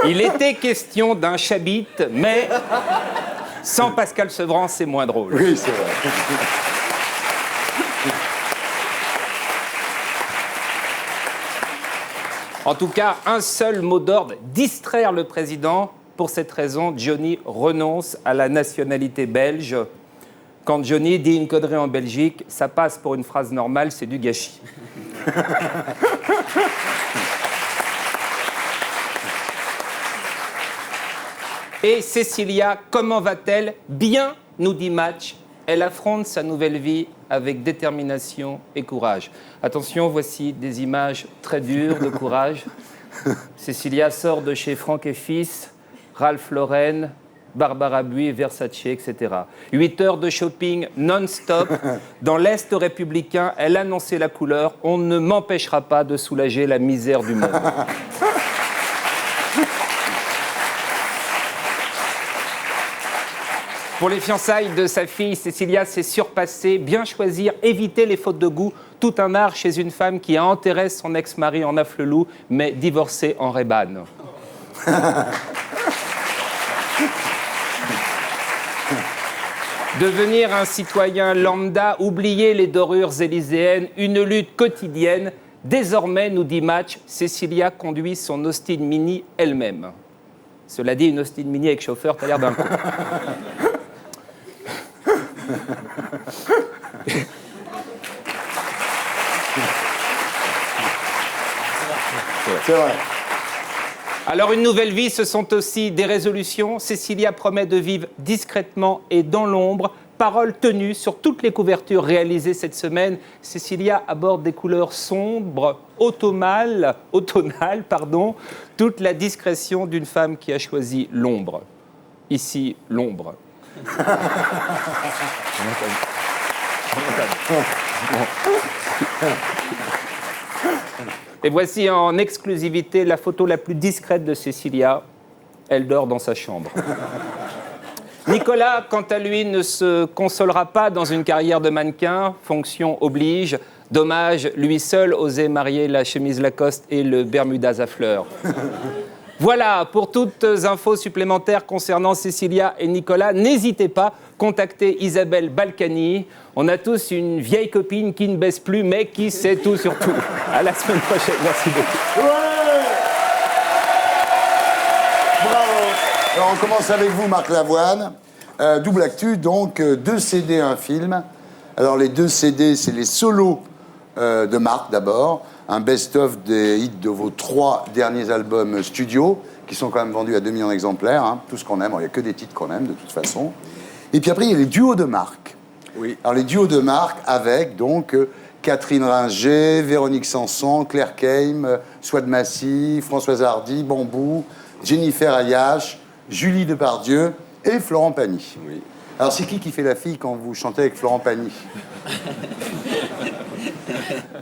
Il était question d'un chabit, mais sans Pascal Sevran, c'est moins drôle. Oui, c'est vrai. En tout cas, un seul mot d'ordre, distraire le président. Pour cette raison, Johnny renonce à la nationalité belge. Quand Johnny dit une connerie en Belgique, ça passe pour une phrase normale, c'est du gâchis. Et Cécilia, comment va-t-elle? Bien, nous dit Match. Elle affronte sa nouvelle vie avec détermination et courage. Attention, voici des images très dures de courage. Cécilia sort de chez Franck & Fils, Ralph Lauren, Barbara Buis, Versace, etc. 8 heures de shopping non-stop. Dans l'Est républicain, elle annonçait la couleur. On ne m'empêchera pas de soulager la misère du monde. Pour les fiançailles de sa fille, Cécilia s'est surpassée. Bien choisir, éviter les fautes de goût. Tout un art chez une femme qui a enterré son ex-mari en Afflelou, mais divorcé en Reban. Devenir un citoyen lambda, oublier les dorures élyséennes, une lutte quotidienne. Désormais, nous dit Match, Cécilia conduit son Austin Mini elle-même. Cela dit, une Austin Mini avec chauffeur, t'as l'air d'un con. C'est vrai. Alors, une nouvelle vie, ce sont aussi des résolutions. Cécilia promet de vivre discrètement et dans l'ombre. Parole tenue sur toutes les couvertures réalisées cette semaine. Cécilia aborde des couleurs sombres, automnales, toute la discrétion d'une femme qui a choisi l'ombre. Ici, l'ombre. Et voici en exclusivité la photo la plus discrète de Cécilia. Elle dort dans sa chambre. Nicolas, quant à lui, ne se consolera pas dans une carrière de mannequin. Fonction oblige. Dommage, lui seul osait marier la chemise Lacoste et le Bermudas à fleurs. Voilà, pour toutes infos supplémentaires concernant Cécilia et Nicolas, n'hésitez pas, contactez Isabelle Balkany. On a tous une vieille copine qui ne baisse plus, mais qui sait tout sur tout. À la semaine prochaine, merci beaucoup. Ouais. Bravo. Alors on commence avec vous, Marc Lavoine. Double actu, donc 2 CD, un film. Alors les 2 CD, c'est les solos de Marc d'abord. Un best-of des hits de vos 3 derniers albums studio, qui sont quand même vendus à 2 millions d'exemplaires, hein, tout ce qu'on aime. Il n'y a que des titres qu'on aime, de toute façon. Et puis après, il y a les duos de Marc. Oui. Alors les duos de Marc avec, donc, Catherine Ringer, Véronique Sanson, Claire Keim, Souad Massy, Françoise Hardy, Bambou, Jennifer Ayache, Julie Depardieu et Florent Pagny. Oui. Alors c'est qui fait la fille quand vous chantez avec Florent Pagny?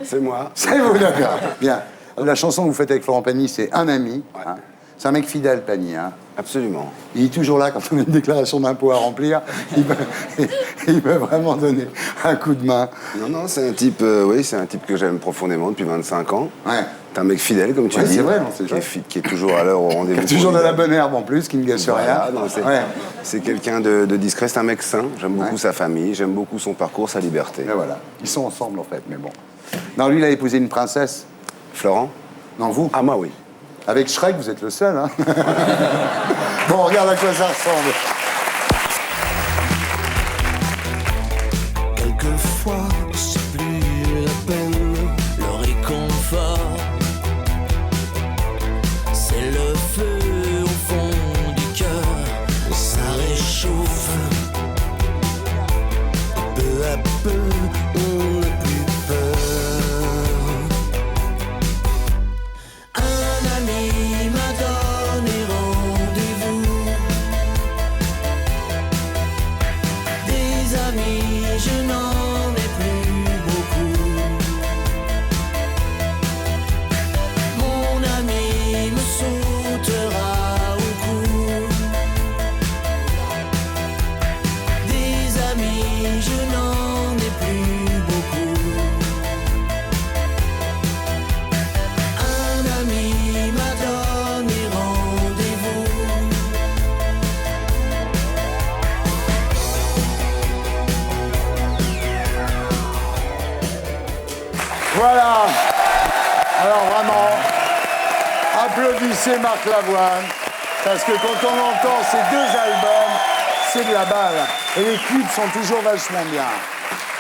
C'est moi. C'est vous, d'accord. Bien. La chanson que vous faites avec Florent Pagny, c'est Un ami. Ouais. Hein. C'est un mec fidèle, Pagny. Hein. Absolument. Il est toujours là quand on a une déclaration d'impôt à remplir. Il peut vraiment donner un coup de main. Non, c'est un type, c'est un type que j'aime profondément depuis 25 ans. Ouais. C'est un mec fidèle, comme tu dis. C'est vrai, non, c'est qui est toujours à l'heure au rendez-vous. Toujours de la bonne herbe en plus, qui ne gâche Voilà, rien. non, c'est quelqu'un de discret, c'est un mec sain. J'aime beaucoup sa famille, j'aime beaucoup son parcours, sa liberté. Et voilà. Ils sont ensemble en fait, mais bon. Non, lui, il a épousé une princesse. Florent? Non, vous? Ah, moi, oui. Avec Shrek, vous êtes le seul, hein. Bon, regarde à quoi ça ressemble. Quelquefois, c'est plus la peine, le réconfort. C'est le feu au fond du cœur, ça réchauffe. Peu à peu, on n'a plus peur. Un ami m'a donné rendez-vous. Des amis, je n'en ai plus beaucoup. Mon ami me sautera au cou. Des amis, je n'en ai plus beaucoup. Un ami m'a donné rendez-vous. Voilà. Alors vraiment, applaudissez Marc Lavoine, parce que quand on entend ces deux albums, c'est de la balle. Et les clips sont toujours vachement bien.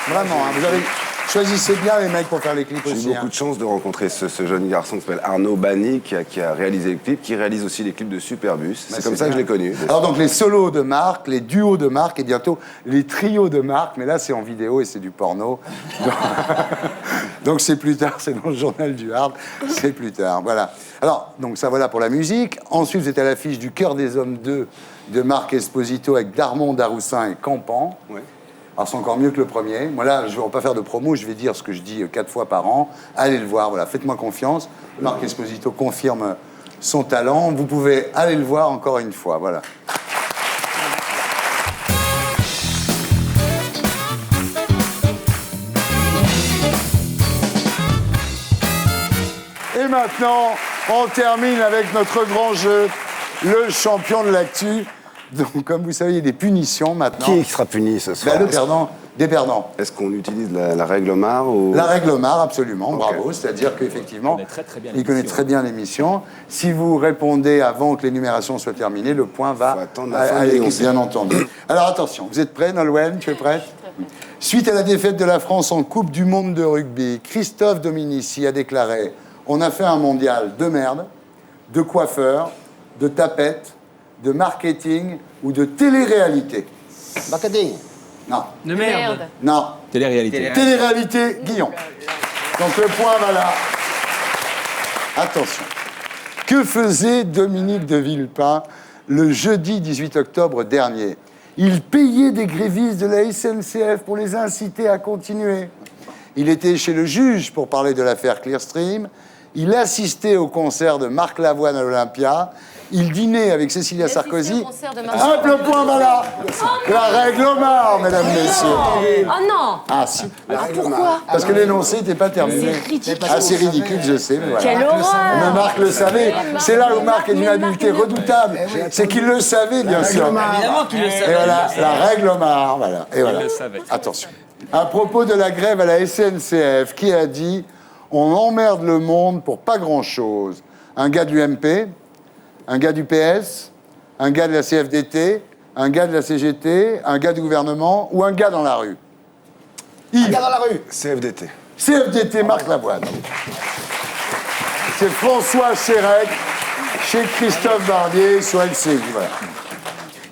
Vraiment, hein, vous avez... Choisissez bien les mecs pour faire les clips J'ai aussi. eu beaucoup de chance de rencontrer ce jeune garçon qui s'appelle Arnaud Bani, qui a réalisé les clips, qui réalise aussi les clips de Superbus. C'est comme ça que je l'ai connu. Alors donc les solos de Marc, les duos de Marc et bientôt les trios de Marc, mais là c'est en vidéo et c'est du porno. Donc c'est plus tard, c'est dans le journal du Hard, c'est plus tard, voilà. Alors, donc ça voilà pour la musique. Ensuite vous êtes à l'affiche du Cœur des Hommes 2 de Marc Esposito avec Darmon, Daroussin et Campan. Ouais. Alors c'est encore mieux que le premier. Moi là, je ne vais pas faire de promo, je vais dire ce que je dis 4 fois par an. Allez le voir, voilà, faites-moi confiance. Marc Esposito confirme son talent. Vous pouvez aller le voir encore une fois, voilà. Et maintenant, on termine avec notre grand jeu, le champion de l'actu. Donc, comme vous savez, il y a des punitions maintenant. Qui sera puni ce soir? Le perdant, des perdants. Est-ce qu'on utilise la règle MAR ou... La règle MAR, absolument, Ok. bravo. C'est-à-dire qu'effectivement, Il connaît très bien l'émission. Si vous répondez avant que l'énumération soit terminée, le point va Faut attendre la fin à de l'équipe, l'énoncé. bien entendu. Alors attention, vous êtes prêts, Nolwenn? Tu es prête? Suite à la défaite de la France en Coupe du Monde de rugby, Christophe Dominici a déclaré « On a fait un mondial de merde, de coiffeurs, de tapettes, de marketing ou de télé-réalité. » Marketing. Non. De merde. Non. Télé-réalité. Télé-réalité, Guillon. Donc le point va là. Attention. Que faisait Dominique de Villepin le jeudi 18 octobre dernier? Il payait des grévistes de la SNCF pour les inciter à continuer. Il était chez le juge pour parler de l'affaire Clearstream. Il assistait au concert de Marc Lavoine à l'Olympia. Il dînait avec Cécilia Sarkozy. Hop, le point va là. La règle Omar, mesdames, messieurs. Oh non. Ah si. Pourquoi? Parce que l'énoncé n'était pas terminé. C'est ridicule. Ah, c'est ridicule, je sais. Mais voilà. Quelle horreur. Mais Marc le savait. C'est là où Marc est d'une habileté redoutable. C'est qu'il le savait, bien sûr. Évidemment qu'il le Et savait. voilà, la règle Omar. Voilà. Et voilà. Attention. À propos de la grève à la SNCF, qui a dit « On emmerde le monde pour pas grand-chose ». Un gars de l'UMP, un gars du PS, un gars de la CFDT, un gars de la CGT, un gars du gouvernement ou un gars dans la rue? Yves. Un gars dans la rue. CFDT. CFDT, Marc Lavoine. C'est François Chérec, chez Christophe Barbier, sur LCI. Voilà.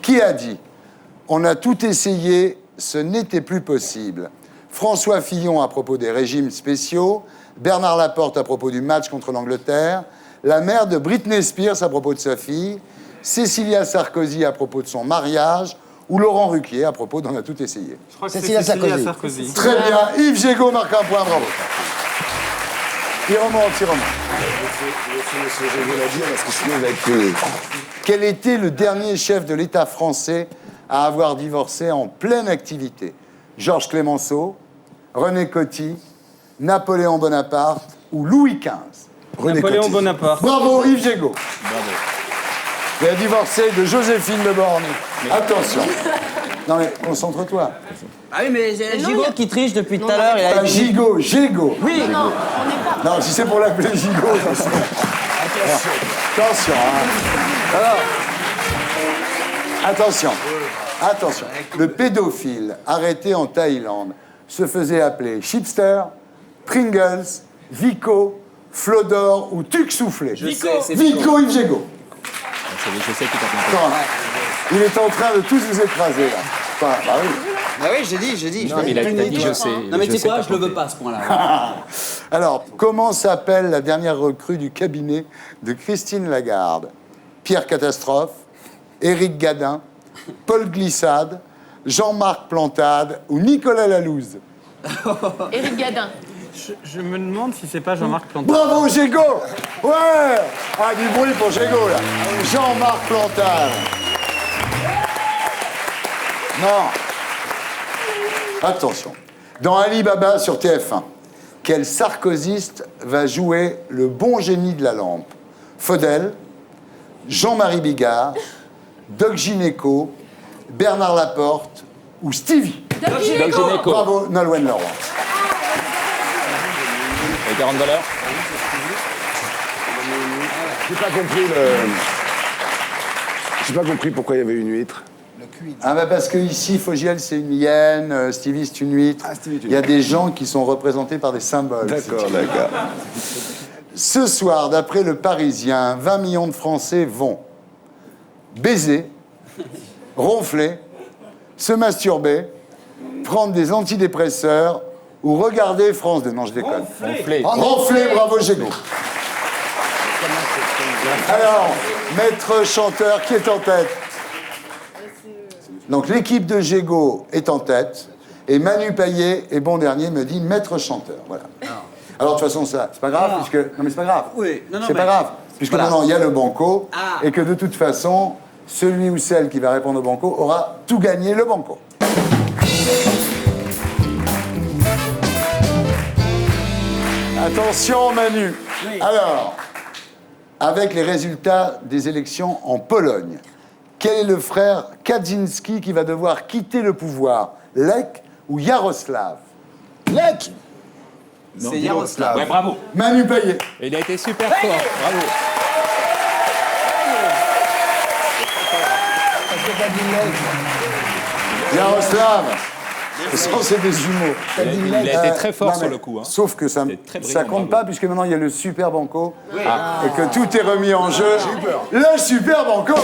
Qui a dit « On a tout essayé, ce n'était plus possible ». François Fillon à propos des régimes spéciaux, Bernard Laporte à propos du match contre l'Angleterre, la mère de Britney Spears à propos de sa fille, Cécilia Sarkozy à propos de son mariage, ou Laurent Ruquier à propos d'On a tout essayé. Je crois que c'est Cécilia Cécilia Sarkozy. Sarkozy. Très bien, Yves Gégaud marque un point, bravo. Il remonte, il remonte. Je vais la dire parce que sinon il va être tué. Quel était le dernier chef de l'État français à avoir divorcé en pleine activité? Georges Clemenceau, René Coty, Napoléon Bonaparte ou Louis XV? Napoléon Bonaparte. Bravo, Yves Gégaud. Bravo. Il a divorcé de Joséphine de Borny. Attention. Non mais concentre-toi. Ah oui, mais Gigot qui triche depuis tout à l'heure. Il a Pas Gigot, Gégaud. Oui. Non, on n'est pas. Non, si c'est pour l'appeler Gigot, attention. Attention. Attention. Attention. Le pédophile arrêté en Thaïlande se faisait appeler Chipster, Pringles, Vico, Flodor ou Tuc Soufflé. Vico Yves Gégaud. Je sais qui t'a planté. Attends, il est en train de tous vous écraser, là. Enfin, bah oui. Ah oui, j'ai dit. Non, mais il a dit je sais. Non, mais tu sais sais quoi, pas je le veux planter. pas à ce point-là. Alors, comment s'appelle la dernière recrue du cabinet de Christine Lagarde? Pierre Catastrophe, Éric Gadin, Paul Glissade, Jean-Marc Plantade ou Nicolas Lalouse? Éric Gadin. Je me demande si c'est pas Jean-Marc Plantade. Bravo, Gégaud! Ouais! Ah, du bruit pour Gégaud, là. Jean-Marc Plantade. Non. Attention. Dans Ali Baba sur TF1, quel sarkozyste va jouer le bon génie de la lampe? Faudel, Jean-Marie Bigard, Doc Gineco, Bernard Laporte ou Stevie? Doc Gineco. Bravo, Nolwenn Leroy. Et 40 $. J'ai pas compris J'ai pas compris pourquoi il y avait une huître. Ah bah parce que ici, Fogiel, c'est une hyène, Stevie, c'est une huître. Ah, Stevie, c'est une Il y a des gens qui sont représentés par des symboles. D'accord, d'accord. Ce soir, d'après le Parisien, 20 millions de Français vont baiser, ronfler, se masturber, prendre des antidépresseurs ou regarder France 2. Non, je déconne. Ronfler. Ronfler, bravo Gégaud. Alors, maître chanteur, qui est en tête? Donc l'équipe de Gégaud est en tête et Manu Payet est bon dernier, me dit maître chanteur. Voilà. Alors de toute façon, ça, c'est pas grave, puisque. Non, mais c'est pas grave. Oui, non, C'est pas grave, puisque Voilà. maintenant il y a le banco Ah. et que de toute façon, celui ou celle qui va répondre au banco aura tout gagné le banco. Attention, Manu. Alors, avec les résultats des élections en Pologne, quel est le frère Kaczynski qui va devoir quitter le pouvoir? Lech ou Yaroslav? Lech. C'est Yaroslav. Ouais, bravo. Manu Payet. Il a été super fort. Bravo. Yaroslav. C'est des jumeaux. Il a été très fort Non, sur mais le coup. Hein. Sauf que ça C'était très brillant, compte bravo. pas, puisque maintenant il y a le Super Banco. Et que tout est remis en jeu. Le Super Banco.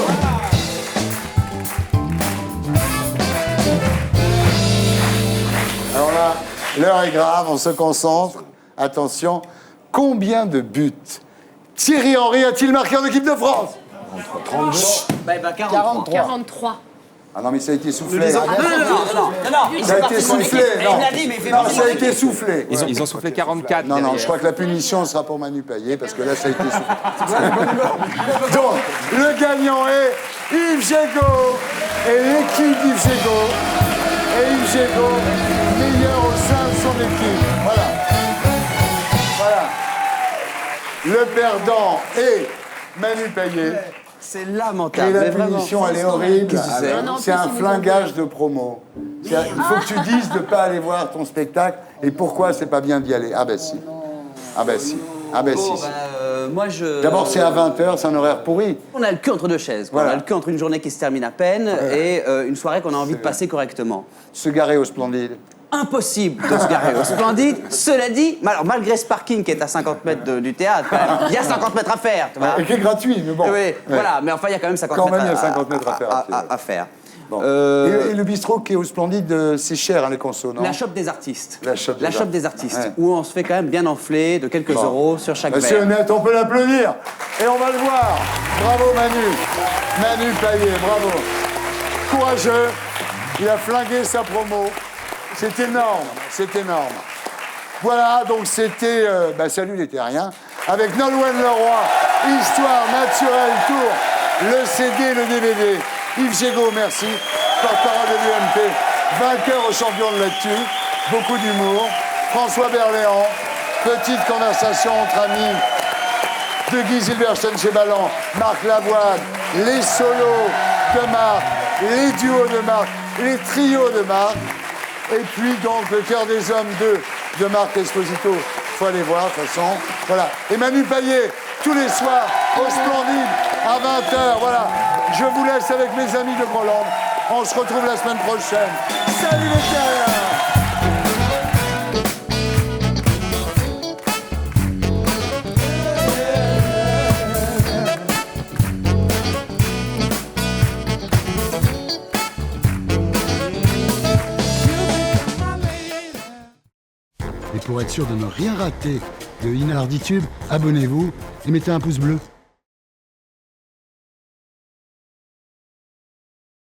Alors là, l'heure est grave, on se concentre. Attention, combien de buts Thierry Henry a-t-il marqué en équipe de France? 32. Bah, 43. 43. Ah non, mais ça a été soufflé. Non. Ça a été soufflé. Non, Il l'a dit, mais il fait non, pas ça a été soufflé. Ils ont soufflé 44. Non, non, derrière. je crois que la punition sera pour Manu Payet, parce que là, ça a été soufflé. Donc, le gagnant est Yves Gégaud et l'équipe d'Yves Gégaud. Et Yves Gégaud, meilleur au sein de son équipe. Voilà. Voilà. Le perdant est Manu Payet. C'est Et lamentable. la mais vraiment. punition, elle est horrible. Qu'est-ce que c'est Non, non, C'est en un plus, ils nous flingage de promo. Il faut que tu dises de ne pas aller voir ton spectacle et pourquoi c'est pas bien d'y aller. Ah ben si. Ah ben si. Ah ben si. Bon, bah, moi, je... D'abord, c'est à 20h, c'est un horaire pourri. On a le cul entre deux chaises. Quoi. Voilà. On a le cul entre une journée qui se termine à peine et une soirée qu'on a envie de passer correctement. Se garer au Splendide. Impossible de se garer au Splendide. Cela dit, alors, malgré ce parking qui est à 50 mètres du théâtre, quand même, il y a 50 mètres à faire. Tu vois. Et qui est gratuit, mais bon. Oui, Ouais. voilà, mais enfin, il y a quand même 50 Quand mètres, même, il y a 50 mètres à faire à pied. à faire. Bon. Et le bistrot qui est au Splendide, c'est cher, hein, les consos, non? La shop des artistes. La shop des artistes. Ouais. Où on se fait quand même bien enfler de quelques Bon. euros sur chaque Monsieur verre. Honnête, on peut l'applaudir. Et on va le voir. Bravo Manu. Manu Payet, bravo. Courageux. Il a flingué sa promo. C'est énorme, c'est énorme. Voilà, donc c'était... salut les terriens. avec Nolwenn Leroy, Histoire naturelle tour, le CD, le DVD. Yves Gégaud, merci, porte-parole de l'UMP, vainqueur au champion de l'actu, beaucoup d'humour. François Berléand, petite conversation entre amis de Guy Zilberstein chez Ballant, Marc Lavoine, les solos de Marc, les duos de Marc, les trios de Marc, et puis donc le Cœur des Hommes 2 de Marc Esposito. Faut aller voir, de toute façon. Voilà. Et Manu Payet, tous les soirs, au Splendide, à 20h. Voilà. Je vous laisse avec mes amis de Groland. On se retrouve la semaine prochaine. Salut les terriens! Et pour être sûr de ne rien rater de Inarditube, abonnez-vous et mettez un pouce bleu.